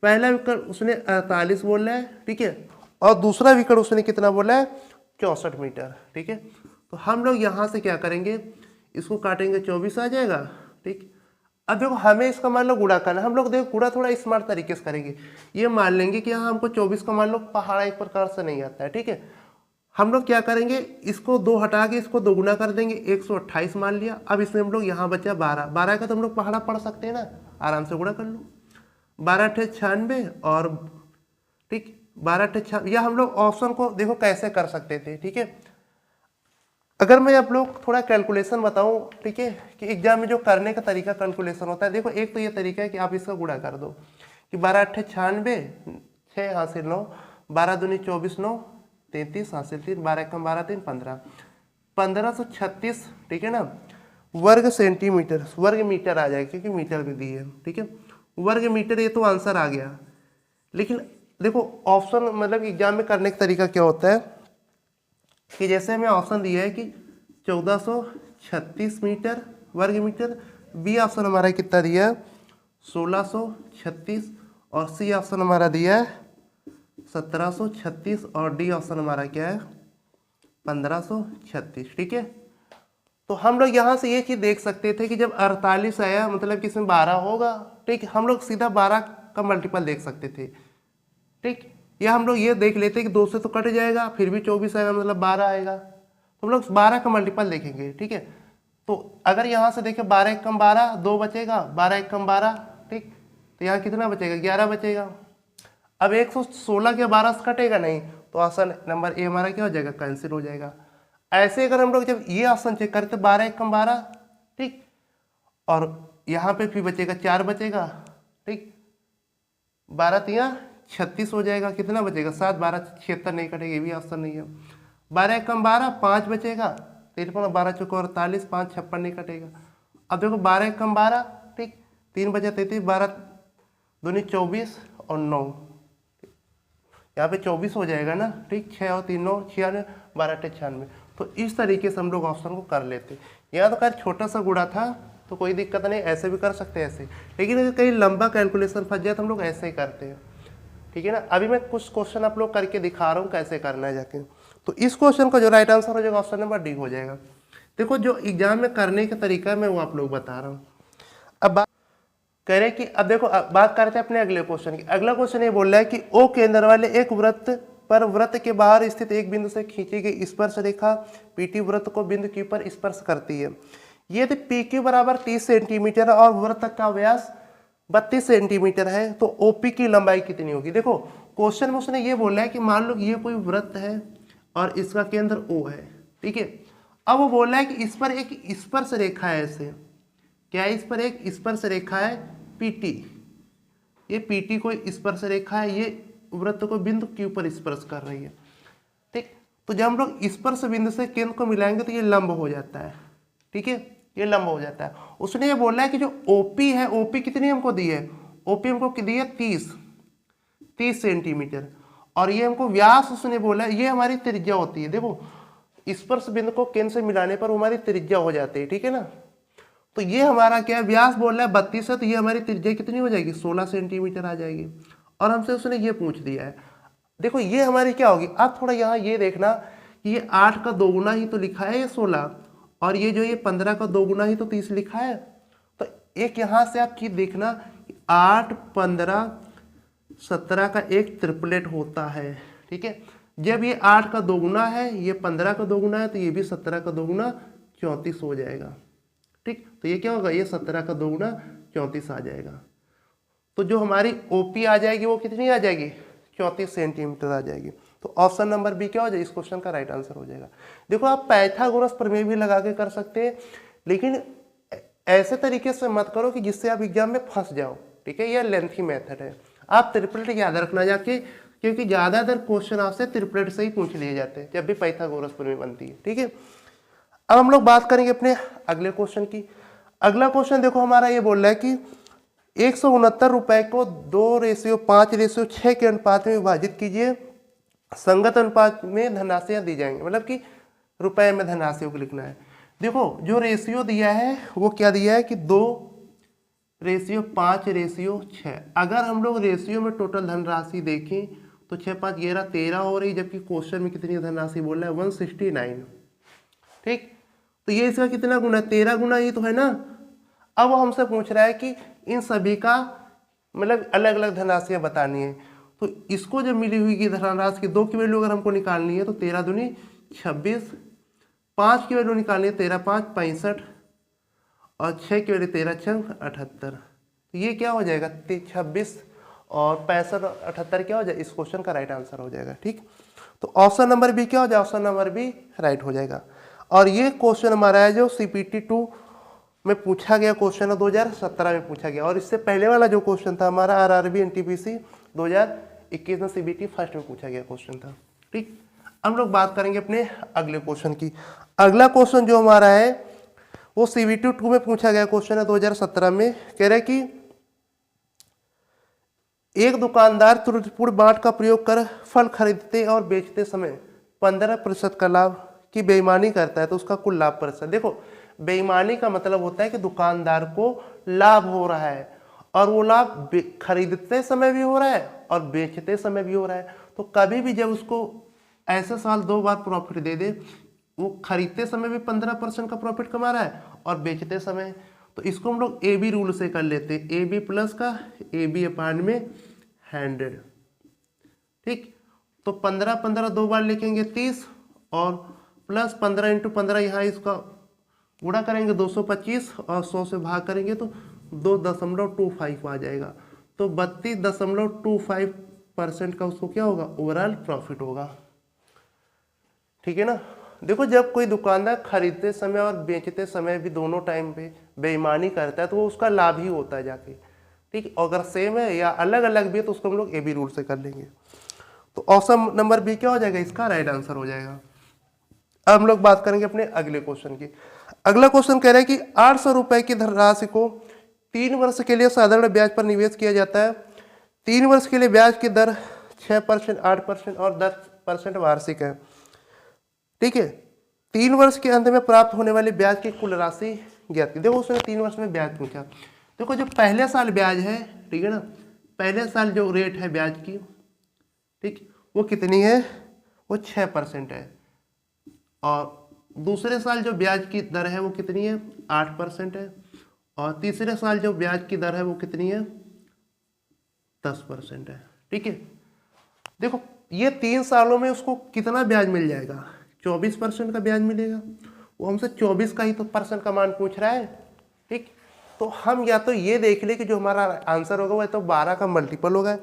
पहला विकर्ण उसने 48 बोला है, ठीक है, और दूसरा विकर्ण उसने कितना बोला है, 64 मीटर, ठीक है। तो हम लोग यहाँ से क्या करेंगे, इसको काटेंगे 24 आ जाएगा, ठीक। अब देखो हमें इसका मान लो गुणा करना है, हम लोग देखो गुणा थोड़ा स्मार्ट तरीके से करेंगे। ये मान लेंगे कि हाँ हमको 24 का मान लो पहाड़ा एक प्रकार से नहीं आता है, ठीक है। हम लोग क्या करेंगे, इसको 2 हटा के इसको 2 गुना कर देंगे, 128 मान लिया। अब इसमें हम लोग यहाँ बचा 12, 12 का तो हम लोग पहाड़ा पढ़ सकते हैं ना, आराम से गुणा कर लो, 12 अट्ठे 96 और ठीक 12 अट्ठे 96, या हम लोग ऑप्शन को देखो कैसे कर सकते थे, ठीक है। अगर मैं आप लोग थोड़ा कैलकुलेशन बताऊं, ठीक है, कि एग्जाम में जो करने का तरीका कैलकुलेशन होता है, देखो एक तो ये तरीका है कि आप इसका गुणा कर दो कि 12 अट्ठे 96, 6 हासिल 9, 12 दूनी 24, 9 33, हासिल 3, 12 कम 12 3 15, 1536, ठीक है ना, वर्ग सेंटीमीटर, वर्ग मीटर आ जाएगा क्योंकि मीटर में दी है, ठीक है, वर्ग मीटर, ये तो आंसर आ गया। लेकिन देखो ऑप्शन मतलब एग्जाम में करने का तरीका क्या होता है कि जैसे हमें ऑप्शन दिया है कि 1436 मीटर वर्ग मीटर, बी ऑप्शन हमारा कितना दिया है 1636, और सी ऑप्शन हमारा दिया है 1736, और डी ऑप्शन हमारा क्या है 1536, ठीक है। तो हम लोग यहाँ से ये चीज़ देख सकते थे कि जब 48 आया मतलब कि इसमें 12 होगा, ठीक, हम लोग सीधा 12 का मल्टीपल देख सकते थे, ठीक, या हम लोग ये देख लेते कि 2 से तो कट जाएगा, फिर भी 24 आएगा मतलब 12 आएगा, तो हम लोग 12 का मल्टीपल देखेंगे, ठीक है। तो अगर यहाँ से देखें 12 एक कम 12, 2 बचेगा, 12 एक कम 12, ठीक, तो यहाँ कितना बचेगा 11 बचेगा। अब 116 के 12 से कटेगा नहीं, तो ऑप्शन नंबर ए हमारा क्या हो जाएगा कैंसिल हो जाएगा। ऐसे अगर हम लोग जब ये ऑप्शन चेक करते 12 एक कम 12, ठीक, और यहाँ पे फिर बचेगा 4 बचेगा, ठीक, 12 तिया 36 हो जाएगा, कितना बचेगा 7, 12 76 नहीं कटेगा, ये भी ऑप्शन नहीं है। 12 एक कम 12, 5 बचेगा, 53, 12 चौको 48, 5 56 नहीं कटेगा। अब देखो 12 एक कम 12, ठीक, 3 बचे 33, 12 दूनी 24 और 9, यहाँ पे 24 हो जाएगा ना, ठीक, 6 और 3 9 96, 12 96। तो इस तरीके से हम लोग ऑप्शन को कर लेते। यहाँ तो खैर छोटा सा गुणा था तो कोई दिक्कत नहीं, ऐसे भी कर सकते हैं ऐसे, लेकिन अगर कहीं लंबा कैलकुलेशन फंस जाए तो हम लोग ऐसे ही करते हैं, ठीक है ना। अभी मैं कुछ क्वेश्चन आप लोग करके दिखा रहा हूँ कैसे करना है जाके। तो इस क्वेश्चन का जो राइट आंसर हो जाएगा ऑप्शन नंबर डी हो जाएगा। देखो जो एग्जाम में करने का तरीका है मैं वो आप लोग बता रहा हूँ। अब बात कह रहे कि अब देखो बात करते हैं अपने अगले क्वेश्चन की। अगला क्वेश्चन ये बोल रहा है कि ओ केंद्र वाले एक वृत्त पर वृत्त के बाहर स्थित एक बिंदु से खींची गई स्पर्श रेखा पीटी वृत्त को बिंदु क्यू पर स्पर्श करती है। यदि पी क्यू बराबर 30 सेंटीमीटर और वृत्त का व्यास 32 सेंटीमीटर है तो ओपी की लंबाई कितनी होगी। देखो क्वेश्चन में उसने ये बोला है कि मान लो ये कोई वृत्त है और इसका केंद्र ओ है, ठीक है। अब वो बोल रहा है कि इस पर एक स्पर्श रेखा है, ऐसे क्या है, इस पर एक स्पर्श रेखा है पीटी, ये पीटी कोई स्पर्श रेखा है, ये वृत्त को बिंदु क्यू पर स्पर्श कर रही है, ठीक। तो जब हम लोग स्पर्श बिंदु से केंद्र को मिलाएंगे तो ये लंब हो जाता है, ठीक है, ये लंब हो जाता है। उसने ये बोला है कि जो ओपी है, ओपी कितनी हमको दी है, ओपी हमको दी है 30 सेंटीमीटर, और ये हमको व्यास उसने बोला है, ये हमारी त्रिज्या होती है। देखो स्पर्श बिंदु को केंद्र से मिलाने पर हमारी त्रिज्या हो जाती है, ठीक है ना। तो ये हमारा क्या है, व्यास बोल रहा है 32 है, तो ये हमारी त्रिज्या कितनी हो जाएगी 16 सेंटीमीटर आ जाएगी, और हमसे उसने ये पूछ दिया है। देखो ये हमारी क्या होगी, अब थोड़ा यहाँ ये देखना कि ये 8 का 2 गुना ही तो लिखा है ये 16, और ये जो ये 15 का 2 गुना ही तो 30 लिखा है। तो एक यहाँ से आप चीज देखना 8 15 17 का एक ट्रिपलेट होता है, ठीक है। जब ये 8 का 2 गुना है, ये 15 का 2 गुना है, तो ये भी 17 का 2 गुना 34 हो जाएगा, ठीक। तो ये क्या होगा, ये 17 का 2 गुना 34 आ जाएगा। तो जो हमारी ओपी आ जाएगी वो कितनी आ जाएगी 34 सेंटीमीटर आ जाएगी। तो ऑप्शन नंबर बी क्या हो जाएगा, इस क्वेश्चन का राइट आंसर हो जाएगा। देखो आप पाइथागोरस प्रमेय भी लगा के कर सकते हैं, लेकिन ऐसे तरीके से मत करो कि जिससे आप एग्जाम में फंस जाओ, ठीक है, यह लेंथी मेथड है। आप ट्रिपलेट याद रखना जाके, क्योंकि ज़्यादातर क्वेश्चन आपसे ट्रिपलेट से ही पूछ लिए जाते हैं जब भी पाइथागोरस प्रमेय बनती है, ठीक है। अब हम लोग बात करेंगे अपने अगले क्वेश्चन की। अगला क्वेश्चन देखो हमारा ये बोल रहा है कि 169 रुपए को 2:5:6 के अनुपात में विभाजित कीजिए, संगत अनुपात में धनराशियां दी जाएंगी, मतलब कि रुपए में धनराशियों को लिखना है। देखो जो रेशियो दिया है वो क्या दिया है कि 2:5:6। अगर हम लोग रेशियो में टोटल धनराशि देखें तो 6 5 11 13 हो रही, जबकि क्वेश्चन में कितनी धनराशि बोल रहा है 169, ठीक। तो ये इसका कितना गुना है, 13 गुना ही तो है ना। अब वो हमसे पूछ रहा है कि इन सभी का मतलब अलग अलग धनराशियां बतानी है। तो इसको जब मिली हुई की धनराशि की 2 की वैल्यू अगर हमको निकालनी है तो 13 दूनी 26, 5 की वैल्यू निकालनी है 13 5 65, और 6 की वैल्यू 13 6 78। तो ये क्या हो जाएगा 26 और 65 और 78 क्या हो जाएगा, इस क्वेश्चन का राइट आंसर हो जाएगा, ठीक। तो ऑप्शन नंबर बी क्या हो जाएगा, ऑप्शन नंबर बी राइट हो जाएगा। और ये क्वेश्चन हमारा है जो CPT 2 में पूछा गया क्वेश्चन है, 2017 में पूछा गया, और इससे पहले वाला जो क्वेश्चन था हमारा RRB NTPC 2021 में CBT फर्स्ट में पूछा गया क्वेश्चन था, ठीक। हम लोग बात करेंगे अपने अगले क्वेश्चन की। अगला क्वेश्चन जो हमारा है वो CBT 2 में पूछा गया क्वेश्चन है 2017 में। कह रहे कि एक दुकानदार त्रुटिपूर्ण बाट का प्रयोग कर फल खरीदते और बेचते समय 15% का लाभ की बेईमानी करता है तो उसका कुल लाभ प्रतिशत। देखो बेईमानी का मतलब होता है कि दुकानदार को लाभ हो रहा है और वो लाभ खरीदते समय भी हो रहा है और बेचते समय भी हो रहा है। तो कभी भी जब उसको ऐसे साल 2 बार प्रॉफिट दे दे, वो खरीदते समय भी 15% का प्रॉफिट कमा रहा है और बेचते समय, तो इसको हम लोग AB रूल से कर लेते हैं। AB प्लस का AB अपान में 100, ठीक। तो 15 2 बार लिखेंगे 30 और प्लस 15 इंटू 15 यहाँ इसका गुणा करेंगे 225 और 100 से भाग करेंगे तो 2.25 आ जाएगा। तो 32.25% का उसको क्या होगा, ओवरऑल प्रॉफिट होगा, ठीक है ना। देखो जब कोई दुकानदार खरीदते समय और बेचते समय भी दोनों टाइम पे बेईमानी करता है तो वो उसका लाभ ही होता है जाके, ठीक। अगर सेम है या अलग अलग भी है तो उसको हम लोग AB रूल से कर लेंगे। तो ऑप्शन नंबर बी क्या हो जाएगा, इसका राइट आंसर हो जाएगा। अब हम लोग बात करेंगे अपने अगले क्वेश्चन की। अगला क्वेश्चन कह रहा है कि 800 रुपए की धनराशि को 3 वर्ष के लिए साधारण ब्याज पर निवेश किया जाता है। 3 वर्ष के लिए ब्याज की दर 6%, 8% और 10% वार्षिक है, ठीक है। 3 वर्ष के अंत में प्राप्त होने वाले ब्याज की कुल राशि ज्ञात की। देखो उसने 3 वर्ष में ब्याज पूछा। देखो जो पहले साल ब्याज है, ठीक है ना, पहले साल जो रेट है ब्याज की, ठीक, वो कितनी है, वो 6% है। और दूसरे साल जो ब्याज की दर है वो कितनी है, 8% है। और तीसरे साल जो ब्याज की दर है वो कितनी है, 10% है, ठीक है। देखो ये 3 सालों में उसको कितना ब्याज मिल जाएगा, 24% का ब्याज मिलेगा। वो हमसे 24 का ही तो परसेंट का मान पूछ रहा है, ठीक। तो हम या तो ये देख ले कि जो हमारा आंसर होगा वो तो 12 का मल्टीपल होगा,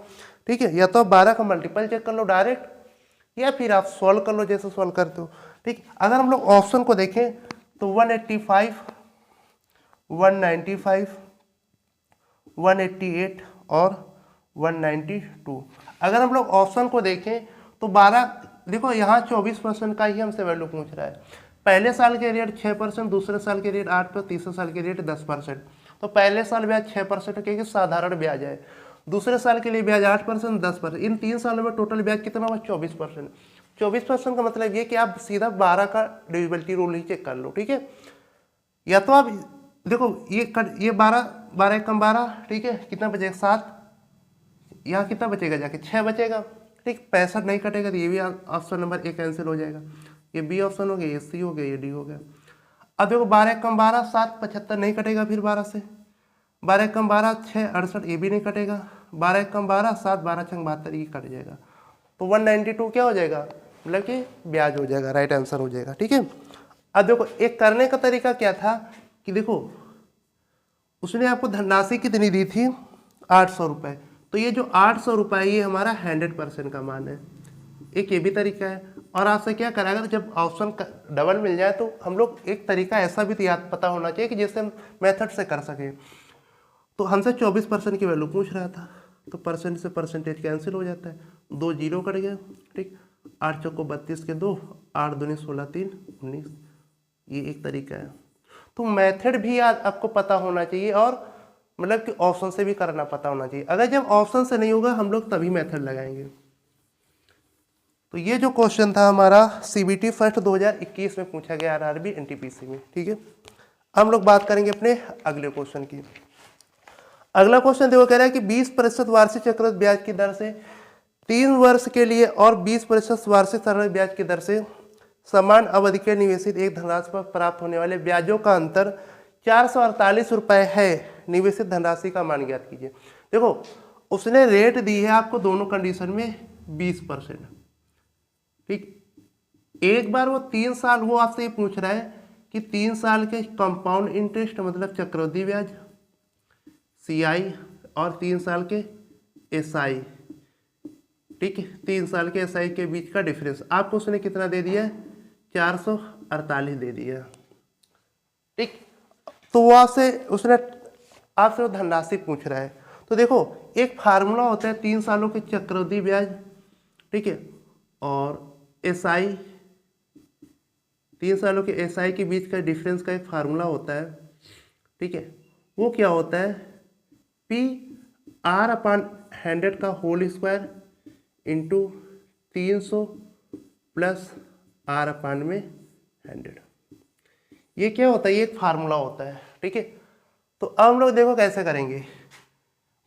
ठीक है, या तो 12 का मल्टीपल चेक कर लो डायरेक्ट, या फिर आप सॉल्व कर लो जैसे सॉल्व करते हो, ठीक। अगर हम लोग ऑप्शन को देखें तो 185, 195, 188 और 192। अगर हम लोग ऑप्शन को देखें तो 12, देखो यहाँ 24% का ही हमसे वैल्यू पूछ रहा है। पहले साल के रेट 6%, दूसरे साल के रेट 8%, तीसरे साल के रेट 10%। तो पहले साल ब्याज 6% क्योंकि साधारण ब्याज है, दूसरे साल के लिए ब्याज 8%, 10%। इन 3 सालों में टोटल ब्याज कितना हुआ, 24%। 24% का मतलब ये कि आप सीधा 12 का डिविजिबिलिटी रूल ही चेक कर लो, ठीक है। या तो आप देखो ये 12 कम 12, ठीक है, कितना बचेगा 7, यहाँ कितना बचेगा जाके 6 बचेगा, ठीक। 65 नहीं कटेगा तो ये भी ऑप्शन नंबर ए कैंसिल हो जाएगा। ये बी ऑप्शन हो गया, ये सी हो गया, ये डी हो गया। अब देखो 12 कम 12 7, 75 नहीं कटेगा फिर 12 से, 12 कम 12 6, 68, ये भी नहीं कटेगा। 12 कम 12 7, 12 6 72, ये कट जाएगा। तो 192 क्या हो जाएगा, मतलब कि ब्याज हो जाएगा, राइट आंसर हो जाएगा, ठीक है। अब देखो एक करने का तरीका क्या था कि देखो उसने आपको धनराशि कितनी दी थी, 800 रुपये। तो ये जो 800 रुपये ये हमारा 100% का मान है, एक ये भी तरीका है। और आपसे क्या कराएगा, तो जब ऑप्शन डबल मिल जाए तो हम लोग एक तरीका ऐसा भी याद पता होना चाहिए कि जिससे हम मेथड से कर सकें। तो हमसे 24% की वैल्यू पूछ रहा था, तो परसेंट से परसेंटेज कैंसिल हो जाता है, 2 जीरो कट गया, ठीक। 8 चौको 32 के 2, 8 दूनी 16 3 19, ये एक तरीका है। तो मेथड भी याद आपको पता होना चाहिए और मतलब कि ऑप्शन से भी करना पता होना चाहिए। अगर जब ऑप्शन से नहीं होगा हम लोग तभी मेथड लगाएंगे। तो ये जो क्वेश्चन था हमारा CBT फर्स्ट 2021 में पूछा गया RRB NTPC में, ठीक है। हम लोग बात करेंगे अपने अगले क्वेश्चन की। अगला क्वेश्चन देखो कह रहा है कि 20% वार्षिक चक्रवृद्धि ब्याज की दर से 3 वर्ष के लिए और 20% वार्षिक सरल ब्याज की दर से समान अवधि के निवेशित एक धनराशि पर प्राप्त होने वाले ब्याजों का अंतर 448 रुपये है। निवेशित धनराशि का मान ज्ञात कीजिए। देखो उसने रेट दी है आपको दोनों कंडीशन में 20%, ठीक। एक बार वो 3 साल वो आपसे ये पूछ रहा है कि 3 साल के कंपाउंड इंटरेस्ट मतलब चक्रवृद्धि ब्याज CI और 3 साल के SI, ठीक है, 3 साल के SI के बीच का डिफरेंस आपको उसने कितना दे दिया, 448 दे दिया, ठीक। तो वो उसने आपसे वो धनराशि पूछ रहा है। तो देखो एक फार्मूला होता है 3 सालों के चक्रवृद्धि ब्याज, ठीक है, और SI, 3 सालों के SI के बीच का डिफरेंस का एक फार्मूला होता है, ठीक है। वो क्या होता है, PR/100 का whole square into 300 plus R/100। ये क्या होता है, ये एक फार्मूला होता है, ठीक है। तो अब हम लोग देखो कैसे करेंगे,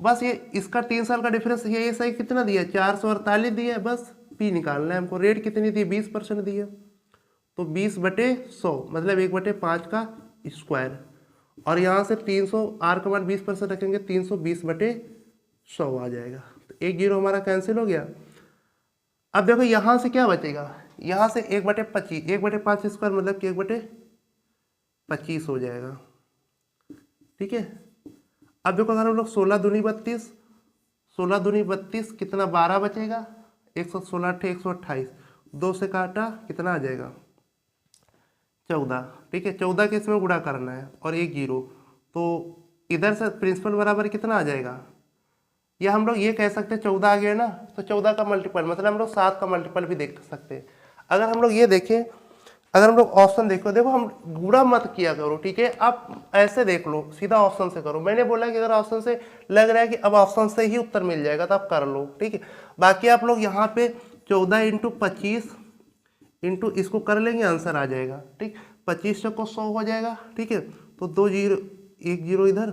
बस ये इसका 3 साल का डिफरेंस, ये सही कितना दिया, 448 दिया है, बस P निकालना है हमको। रेट कितनी दी, 20% दी है, तो 20/100 मतलब 1/5 का स्क्वायर, और यहाँ से 300 R का मान 20% रखेंगे, 320/100 आ जाएगा। तो 1 जीरो हमारा कैंसिल हो गया। अब देखो यहाँ से क्या बचेगा, यहाँ से 1/25, 1/5 स्क्वायर मतलब कि 1/25 हो जाएगा, ठीक है। अब देखो अगर हम लोग 16 दूनी 32, 16 दूनी 32 कितना, 12 बचेगा, 116 128, 2 से काटा कितना आ जाएगा, 14, ठीक है। 14 के इसमें गुणा करना है और 1 जीरो, तो इधर से प्रिंसिपल बराबर कितना आ जाएगा, या हम लोग ये कह सकते हैं 14 आ गया ना, तो 14 का मल्टीपल मतलब हम लोग 7 का मल्टीपल भी देख सकते हैं। अगर हम लोग ये देखें, अगर हम लोग ऑप्शन देखो हम गुणा मत किया करो, ठीक है। आप ऐसे देख लो, सीधा ऑप्शन से करो। मैंने बोला कि अगर ऑप्शन से लग रहा है कि अब ऑप्शन से ही उत्तर मिल जाएगा तो आप कर लो, ठीक है। बाकी आप लोग यहाँ पे 14 × 25 इंटू इसको कर लेंगे, आंसर आ जाएगा, ठीक। 25 को 100 हो जाएगा, ठीक है। तो 2 जीरो, 1 जीरो इधर,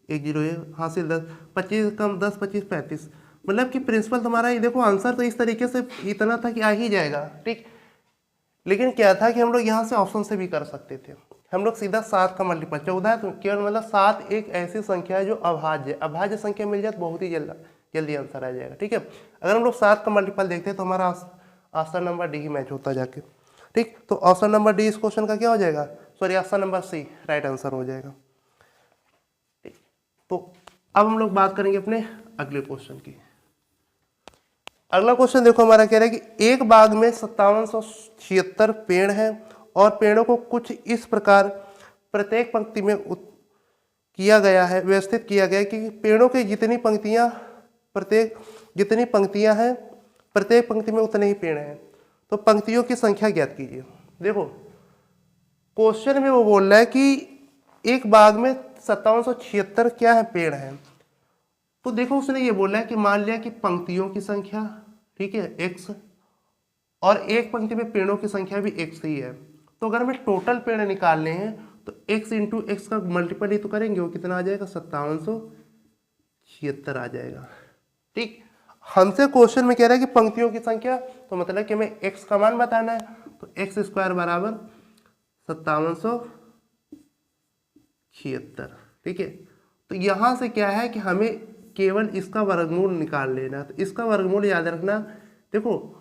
1 जीरो हासिल 10, 25 कम 10 25 35, मतलब कि प्रिंसिपल तुम्हारा ये देखो आंसर तो इस तरीके से इतना था कि आ ही जाएगा, ठीक। लेकिन क्या था कि हम लोग यहाँ से ऑप्शन से भी कर सकते थे, हम लोग सीधा 7 का मल्टीपल, 14 तो केवल मतलब 7 एक ऐसी संख्या है जो अभाज्य, अभाज्य संख्या मिल जाए तो बहुत ही जल्दी आंसर आ जाएगा, ठीक है। अगर हम लोग 7 का मल्टीपल देखते हैं तो हमारा ऑप्शन नंबर डी ही मैच होता जाके, ठीक। तो ऑप्शन नंबर डी इस क्वेश्चन का क्या हो जाएगा, sorry option number C right answer हो जाएगा, ठीक। तो अब हम लोग बात करेंगे अपने अगले क्वेश्चन की। अगला क्वेश्चन देखो हमारा कह रहा है कि एक बाग में 5776 पेड़ हैं और पेड़ों को कुछ इस प्रकार प्रत्येक पंक्ति में किया गया है, व्यवस्थित किया गया है कि पेड़ों की जितनी पंक्तियां हैं प्रत्येक पंक्ति में उतने ही पेड़ हैं, तो पंक्तियों की संख्या ज्ञात कीजिए। देखो क्वेश्चन में वो बोल रहा है कि एक बाग में 5776 क्या है, पेड़ हैं। तो देखो उसने ये बोला है कि मान लिया कि पंक्तियों की संख्या, ठीक है, x, और एक पंक्ति में पेड़ों की संख्या भी x ही है। तो अगर हमें टोटल पेड़ निकालने हैं तो x इंटू एक्स का मल्टीपल ही तो करेंगे, वो कितना आ जाएगा, 5776 आ जाएगा, ठीक। हमसे क्वेश्चन में कह रहा है कि पंक्तियों की संख्या, तो मतलब कि हमें x का मान बताना है, तो x स्क्वायर बराबर 5776, ठीक है। तो यहाँ से क्या है कि हमें केवल इसका वर्गमूल निकाल लेना, तो इसका वर्गमूल याद रखना। देखो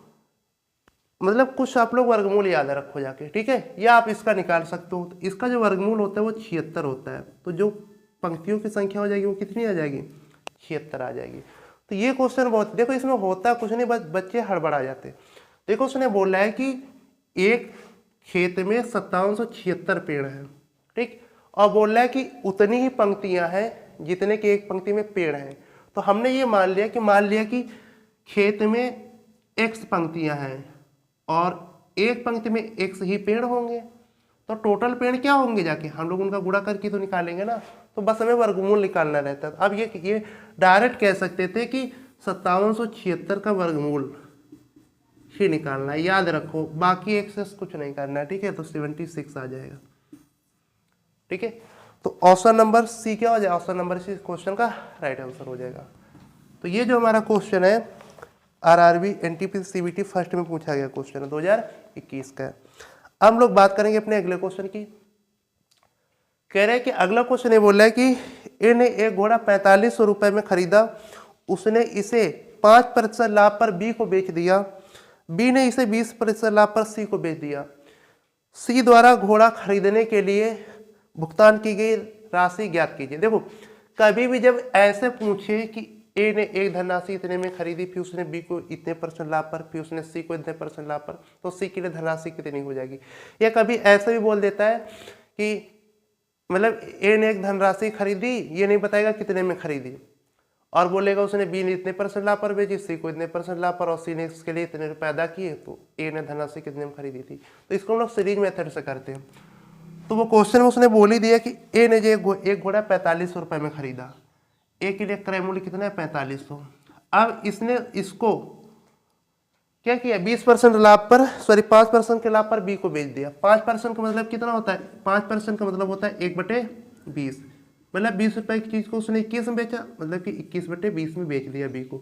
मतलब कुछ आप लोग वर्गमूल याद रखो जाके, ठीक है, या आप इसका निकाल सकते हो। तो इसका जो वर्गमूल होता है वो 76 होता है, तो जो पंक्तियों की संख्या हो जाएगी वो कितनी आ जाएगी, 76 आ जाएगी। तो ये क्वेश्चन बहुत, देखो इसमें होता कुछ नहीं, बस बच्चे हड़बड़ा जाते। देखो उसने बोला है कि एक खेत में 5776 पेड़ हैं, ठीक, और बोल रहा है कि उतनी ही पंक्तियां हैं जितने की एक पंक्ति में पेड़ हैं। तो हमने ये मान लिया कि खेत में x पंक्तियां हैं और एक पंक्ति में x ही पेड़ होंगे, तो टोटल पेड़ क्या होंगे, जाके हम लोग उनका गुणा करके तो निकालेंगे ना। तो बस हमें वर्गमूल निकालना रहता है। अब ये डायरेक्ट कह सकते थे कि 5776 का वर्गमूल ही निकालना है, याद रखो, बाकी एक्सेस कुछ नहीं करना है, ठीक है। तो 76 आ जाएगा, ठीक है। तो ऑप्शन नंबर सी क्या हो जाएगा, ऑप्शन नंबर सी क्वेश्चन का राइट आंसर हो जाएगा। तो ये जो हमारा क्वेश्चन है आरआरबी एनटीपीसी सीबीटी फर्स्ट में पूछा गया क्वेश्चन है 2021 का। अब हम लोग बात करेंगे अपने अगले क्वेश्चन की। कह रहे हैं कि अगला क्वेश्चन ये बोल रहा है कि ए ने एक घोड़ा 4500 रुपए में खरीदा, उसने इसे 5% लाभ पर बी को बेच दिया, बी ने इसे 20% लाभ पर सी को बेच दिया। सी द्वारा घोड़ा खरीदने के लिए भुगतान की गई राशि ज्ञात कीजिए। देखो कभी भी जब ऐसे पूछे कि ए ने एक धनराशि इतने में खरीदी, फिर उसने बी को इतने % लाभ पर, फिर उसने सी को इतने % लाभ पर, तो सी के लिए धनराशि कितनी हो जाएगी। या कभी ऐसे भी बोल देता है कि मतलब ए ने एक धनराशि खरीदी, ये नहीं बताएगा कितने में खरीदी, और बोलेगा उसने बी ने इतने परसेंट ला पर बेची, सी को इतने परसेंट ला पर, और सी ने इसके लिए इतने रुपए अदा किए, तो ए ने धनराशि कितने में खरीदी थी। तो इसको हम लोग सीरीज मेथड से करते हैं। तो वो क्वेश्चन में उसने बोल ही दिया कि ए ने जो एक घोड़ा 4500 रुपये में खरीदा, ए के लिए क्रय मूल्य कितना है 4500। अब इसने इसको क्या किया 20% लाभ पर, सॉरी 5% के लाभ पर बी को बेच दिया। 5% का मतलब कितना होता है, 5% का मतलब होता है 1/20, मतलब 20 रुपए की चीज को उसने 21 में बेचा, मतलब कि 21/20 में बेच दिया बी को।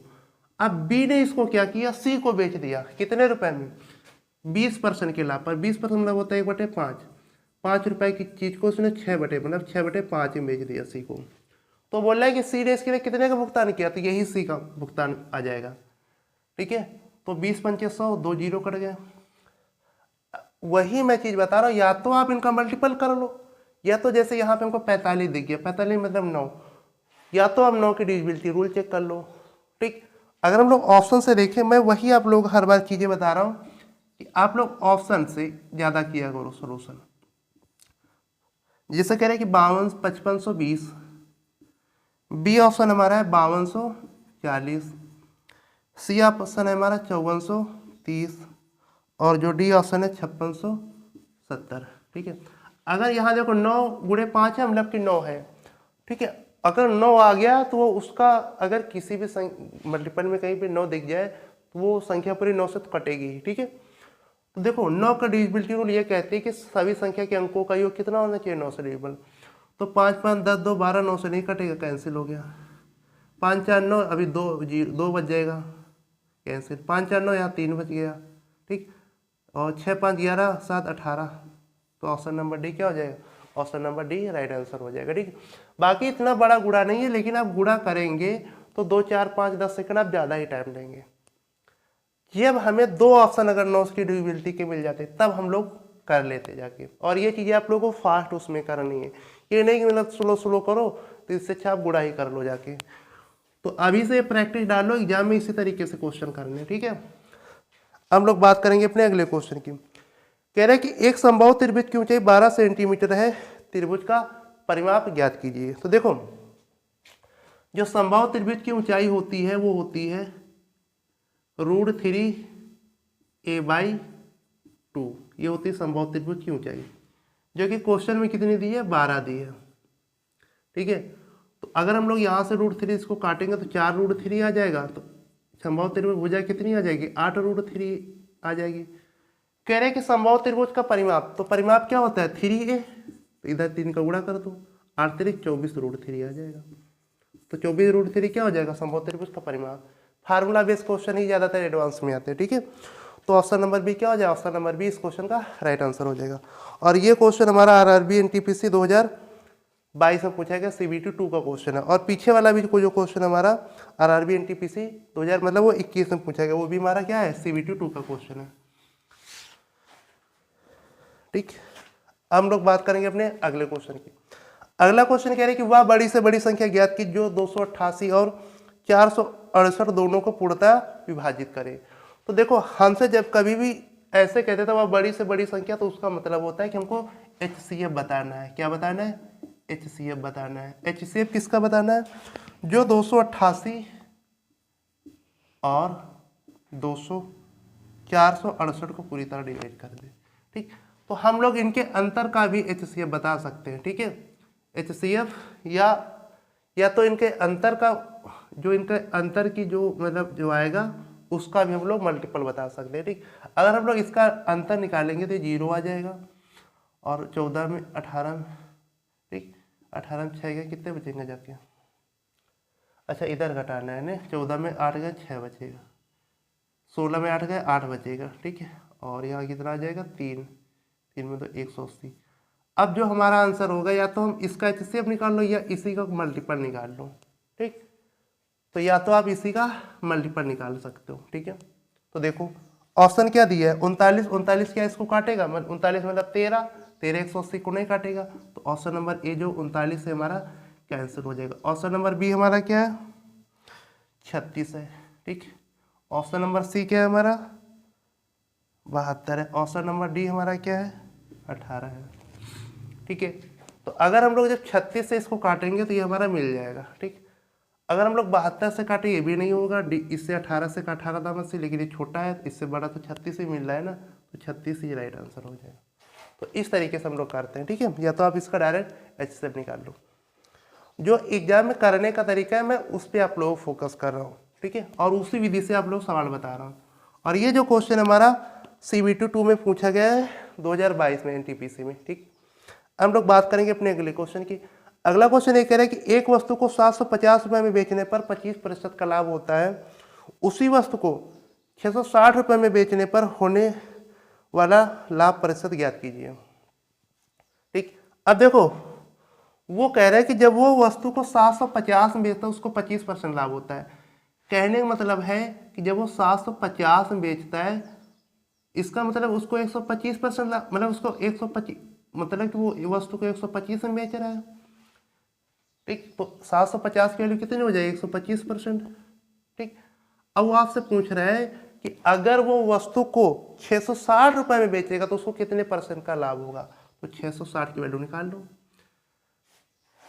अब बी ने इसको क्या किया, सी को बेच दिया कितने रुपए में, 20% के लाभ पर। 20% मतलब होता है 1/5, 5 रुपए की चीज को उसने 6/5 में बेच दिया सी को। तो बोल रहा है कि सी ने इसके लिए कितने का भुगतान किया, तो यही सी का भुगतान आ जाएगा। ठीक है, तो 20×5 100, 2 जीरो कट गया। वही मैं चीज बता रहा हूँ, या तो आप इनका मल्टीपल कर लो, या तो जैसे यहाँ पे हमको 45 दिख गया, 45 मतलब 9, या तो आप 9 की डिविजिबिलिटी रूल चेक कर लो। ठीक, अगर हम लोग ऑप्शन से देखें, मैं वही आप लोग हर बार चीजें बता रहा हूँ कि आप लोग ऑप्शन से ज्यादा किया करो सोल्यूशन। जैसे कह रहे हैं कि 5520, बी ऑप्शन हमारा है 5240, सी ऑप्शन है हमारा 5430, और जो डी ऑप्शन है 5670। ठीक है, अगर यहाँ देखो 9×5 है, मतलब कि 9 है। ठीक है, अगर 9 आ गया तो वो उसका, अगर किसी भी मल्टीपल में कहीं पे 9 दिख जाए तो वो संख्या पूरी 9 से तो कटेगी। ठीक है, तो देखो 9 का डिविजिबिलिटी रूल ये कहती है कि सभी संख्या के अंकों का योग कितना होना चाहिए, 9 से डिविजिबल। तो 5 5 10 2 12, 9 से नहीं कटेगा, कैंसिल हो गया। 5 4 9, अभी 2 बच जाएगा, कैंसिल। 5 4 9, यहाँ 3 बच गया। ठीक, और 6 5 11 7 18, तो ऑप्शन नंबर डी क्या हो जाएगा, option number D right answer हो जाएगा। ठीक, बाकी इतना बड़ा गुणा नहीं है, लेकिन आप गुणा करेंगे तो 2 4 5 10 सेकंड आप ज़्यादा ही टाइम लेंगे। जब हमें 2 ऑप्शन अगर 9 की डिविजिबिलिटी के मिल जाते तब हम लोग कर लेते जाके, और ये चीज़ें आप लोगों को फास्ट उसमें करनी है, ये नहीं कि मतलब स्लो स्लो करो, तो इससे अच्छा आप गुणा ही कर लो जाके। तो अभी से प्रैक्टिस डाल लो, एग्जाम में इसी तरीके से क्वेश्चन करने। ठीक है, हम लोग बात करेंगे अपने अगले क्वेश्चन की। कह रहे हैं कि एक संभव त्रिभुज की ऊंचाई 12 सेंटीमीटर है, त्रिभुज का परिमाप ज्ञात कीजिए। तो देखो, जो संभव त्रिभुज की ऊंचाई होती है वो होती है √3a/2, ये होती है संभव त्रिभुज की ऊंचाई, जो कि क्वेश्चन में कितनी दी है, 12 दी है। ठीक है, तो अगर हम लोग यहाँ से √3 इसको काटेंगे तो 4 √3 आ जाएगा, तो संभव त्रिभुज भुजा कितनी आ जाएगी, 8 √3 आ जाएगी। कह रहे हैं कि संभव त्रिभुज का परिमाप, तो परिमाप क्या होता है 3a, तो इधर 3 का गुणा कर दो, 8 3 24 √3 आ जाएगा। तो 24 √3 क्या हो जाएगा, संभव त्रिभुज का परिमाप। फार्मूला बेस्ड क्वेश्चन ही ज़्यादातर एडवांस में आते हैं। ठीक है, तो ऑप्शन नंबर बी क्या हो जाएगा, ऑप्शन नंबर बी इस क्वेश्चन का राइट आंसर हो जाएगा। और ये क्वेश्चन हमारा आरआरबी एनटीपीसी 2022 में पूछा गया, CBT 2 का क्वेश्चन है। और पीछे वाला भी जो क्वेश्चन हमारा आरआरबी एनटीपीसी 2000 मतलब वो 21 में पूछा गया, वो भी हमारा क्या है, CBT 2 का क्वेश्चन है। ठीक, हम लोग बात करेंगे अपने अगले क्वेश्चन की। अगला क्वेश्चन कह रहे हैं कि वह बड़ी से बड़ी संख्या ज्ञात की जो 288 और 468 दोनों को पूर्णतः विभाजित करे। तो देखो, हमसे जब कभी भी ऐसे कहते थे वह बड़ी से बड़ी संख्या, तो उसका मतलब होता है कि हमको HCF बताना है। क्या बताना है, HCF बताना है। HCF किसका बताना है, जो 288 और 468 को पूरी तरह डिवाइड कर दे। ठीक, तो हम लोग इनके अंतर का भी HCF बता सकते हैं। ठीक है, HCF या तो इनके अंतर का, जो इनके अंतर की जो मतलब जो आएगा उसका भी हम लोग मल्टीपल बता सकते हैं। ठीक, अगर हम लोग इसका अंतर निकालेंगे तो 0 आ जाएगा, और 14 में 18, ठीक 18 में 6 गए, कितने बचेंगे जाके, अच्छा इधर घटाना है ना, 14 में 8 गए 6 बचेगा, 16 में 8 गए 8 बचेगा। ठीक है, और यहाँ कितना आ जाएगा 3 में तो 180। अब जो हमारा आंसर होगा, या तो हम इसका HCF निकाल लो या इसी का मल्टीपल निकाल लो। ठीक, तो या तो आप इसी का मल्टीपल निकाल सकते हो। ठीक है, तो देखो ऑप्शन क्या दिया है, 39 39 क्या इसको काटेगा, 39 मतलब 13 180 को नहीं काटेगा, तो ऑप्शन नंबर ए जो 39 है हमारा कैंसिल हो जाएगा। ऑप्शन नंबर बी हमारा क्या है, 36 है। ठीक, ऑप्शन नंबर सी क्या है हमारा, 72 है। ऑप्शन नंबर डी हमारा क्या है, 18 है। ठीक है, तो अगर हम लोग जब 36 से इसको काटेंगे तो ये हमारा मिल जाएगा। ठीक, अगर हम लोग 72 से काटे ये भी नहीं होगा, इससे 18 से काटा 18 दाम 80, लेकिन ये छोटा है, इससे बड़ा तो 36 ही मिल रहा है ना, तो 36 ही राइट आंसर हो जाएगा। तो इस तरीके से हम लोग करते हैं, ठीक है। या तो आप इसका डायरेक्ट HCF निकाल लो। जो एग्जाम में करने का तरीका है मैं उस पर आप लोगों को फोकस कर रहा हूँ, ठीक है, और उसी विधि से आप लोग सवाल बता रहा हूँ। और ये जो क्वेश्चन हमारा CBT 2 में पूछा गया है 2022 में NTPC में, ठीक। हम लोग बात करेंगे अपने अगले क्वेश्चन की। अगला क्वेश्चन ये कह रहा है कि एक वस्तु को 750 रुपये में बेचने पर 25% का लाभ होता है, उसी वस्तु को 660 रुपये में बेचने पर होने वाला लाभ प्रतिशत ज्ञात कीजिए, ठीक। अब देखो वो कह रहा है कि जब वो वस्तु को 750 में बेचता है उसको 25% लाभ होता है। कहने का मतलब है कि जब वो 750 में बेचता है, इसका मतलब उसको 125% लाभ, मतलब उसको 125, मतलब कि वो वस्तु को 125 में बेच रहा है, ठीक। तो 750 की वैल्यू कितनी हो जाएगी, 125%, ठीक। अब वो आपसे पूछ रहा है कि अगर वो वस्तु को 660 रुपये में बेचेगा तो उसको कितने % का लाभ होगा, तो 660 की वैल्यू निकाल लो।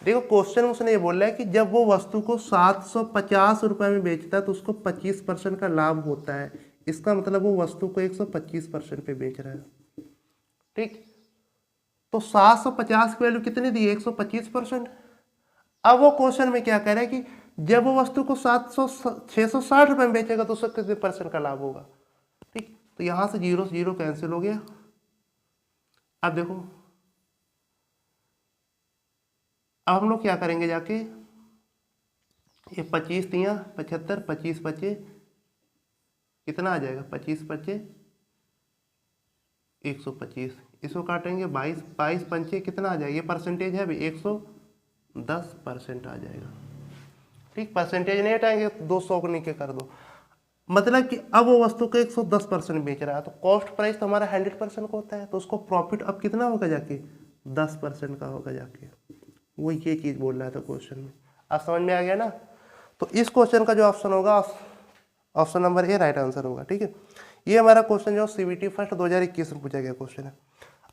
देखो क्वेश्चन उसने ये बोला है कि जब वो वस्तु को 750 रुपये में बेचता है तो उसको 25% का लाभ होता है, इसका मतलब वो वस्तु को 125% पे बेच रहा है, ठीक। तो 750 की वैल्यू कितनी दी, 125%। अब वो क्वेश्चन में क्या कह रहा है कि जब वो वस्तु को 660 रुपये में बेचेगा तो उसको कितने % का लाभ होगा, ठीक। तो यहाँ से 0 से 0 कैंसिल हो गया। अब देखो अब हम लोग क्या करेंगे, जाके ये 25 तियाँ 75, 25 बचे कितना आ जाएगा, 25 बचे 125, इसको काटेंगे 22, 22 पंचे कितना आ जाएगा, ये परसेंटेज है अभी 110% आ जाएगा, ठीक। परसेंटेज नहीं हटाएंगे, 200 को नीचे कर दो, मतलब कि अब वो वस्तु को 110% बेच रहा है, तो कॉस्ट प्राइस तो हमारा 100% का होता है, तो उसको प्रॉफिट अब कितना होगा, जाके 10% का होगा जाके। वो ये चीज़ बोल रहा था क्वेश्चन में, आप समझ में आ गया ना। तो इस क्वेश्चन का जो ऑप्शन होगा, option number A right answer होगा, ठीक है। ये हमारा क्वेश्चन जो CBT फर्स्ट 2021 में पूछा गया क्वेश्चन है।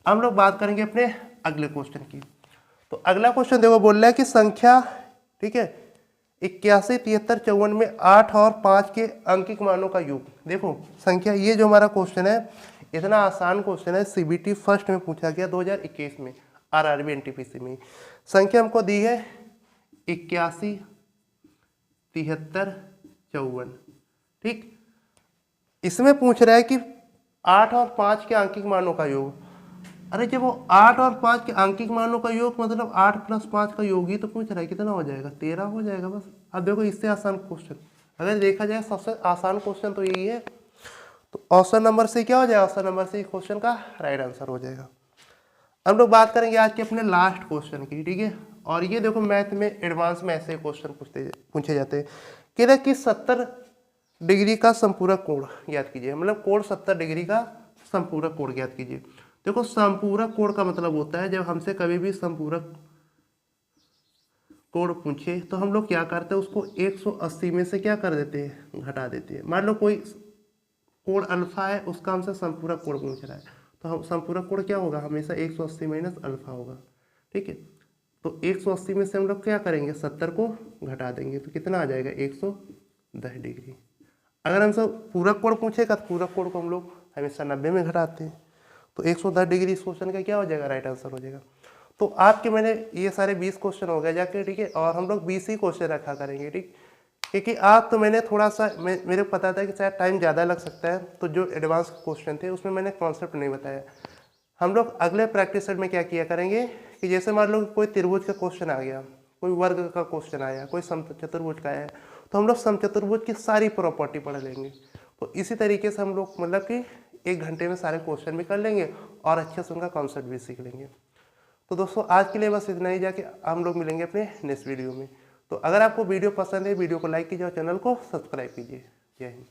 हम लोग बात करेंगे अपने अगले क्वेश्चन की। तो अगला क्वेश्चन देखो बोल रहा है कि संख्या, ठीक है, 81, 73, 54 में 8 और 5 के अंकिक मानों का योग। देखो संख्या, ये जो हमारा क्वेश्चन है इतना आसान क्वेश्चन है, CBT फर्स्ट में पूछा गया 2021 में RRB NTPC में। संख्या हमको दी है 81, 73, 54, ठीक। इसमें पूछ रहा है कि 8 और 5 के अंकिक मानों का योग। अरे जब वो 8 और 5 के अंकिक मानों का योग मतलब 8 + 5 का योग ही तो पूछ रहा है, कितना हो जाएगा, 13 हो जाएगा बस। अब देखो इससे आसान क्वेश्चन अगर देखा जाए, सबसे आसान क्वेश्चन तो यही है। तो ऑप्शन नंबर से क्या हो जाएगा, ऑप्शन नंबर से क्वेश्चन का राइट आंसर हो जाएगा। हम लोग बात करेंगे आज के अपने लास्ट क्वेश्चन की, ठीक है। और ये देखो मैथ में एडवांस में ऐसे क्वेश्चन पूछे जाते हैं। कह रहा है कि 70 डिग्री का संपूरक कोण ज्ञात कीजिए, मतलब कोण 70 डिग्री का संपूरक कोण ज्ञात कीजिए। देखो संपूरक कोण का मतलब होता है जब हमसे कभी भी संपूरक कोण पूछे तो हम लोग क्या करते हैं, उसको 180 में से क्या कर देते हैं, घटा देते हैं। मान लो कोई कोण अल्फा है, उसका हमसे संपूरक कोण पूछ रहा है, तो हम संपूरक कोण क्या होगा, हमेशा 180 माइनस अल्फा होगा, ठीक है। तो 180 में से हम लोग क्या करेंगे, 70 को घटा देंगे, तो कितना आ जाएगा, 110 डिग्री। अगर हमसे पूरक कोण पूछेगा तो पूरक कोण को हम लोग हमेशा 90 में घटाते हैं, तो 110 डिग्री इस क्वेश्चन का क्या हो जाएगा, राइट आंसर हो जाएगा। तो आपके मैंने ये सारे 20 क्वेश्चन हो गए जाके, ठीक है। और हम लोग 20 ही क्वेश्चन रखा करेंगे, ठीक, क्योंकि आप तो मैंने थोड़ा सा मेरे को पता था कि शायद टाइम ज़्यादा लग सकता है, तो जो एडवांस क्वेश्चन थे उसमें मैंने कॉन्सेप्ट नहीं बताया। हम लोग अगले प्रैक्टिस सेट में क्या किया करेंगे कि जैसे मान लो कोई त्रिभुज का क्वेश्चन आ गया, कोई वर्ग का क्वेश्चन आया, कोई समचतुर्भुज का आया, तो हम लोग समचतुर्भुज की सारी प्रॉपर्टी पढ़ लेंगे। तो इसी तरीके से हम लोग मतलब कि 1 घंटे में सारे क्वेश्चन भी कर लेंगे और अच्छे से उनका कॉन्सेप्ट भी सीख लेंगे। तो दोस्तों आज के लिए बस इतना ही, जाके हम लोग मिलेंगे अपने नेक्स्ट वीडियो में। तो अगर आपको वीडियो पसंद है, वीडियो को लाइक कीजिए और चैनल को सब्सक्राइब कीजिए। जय हिंद।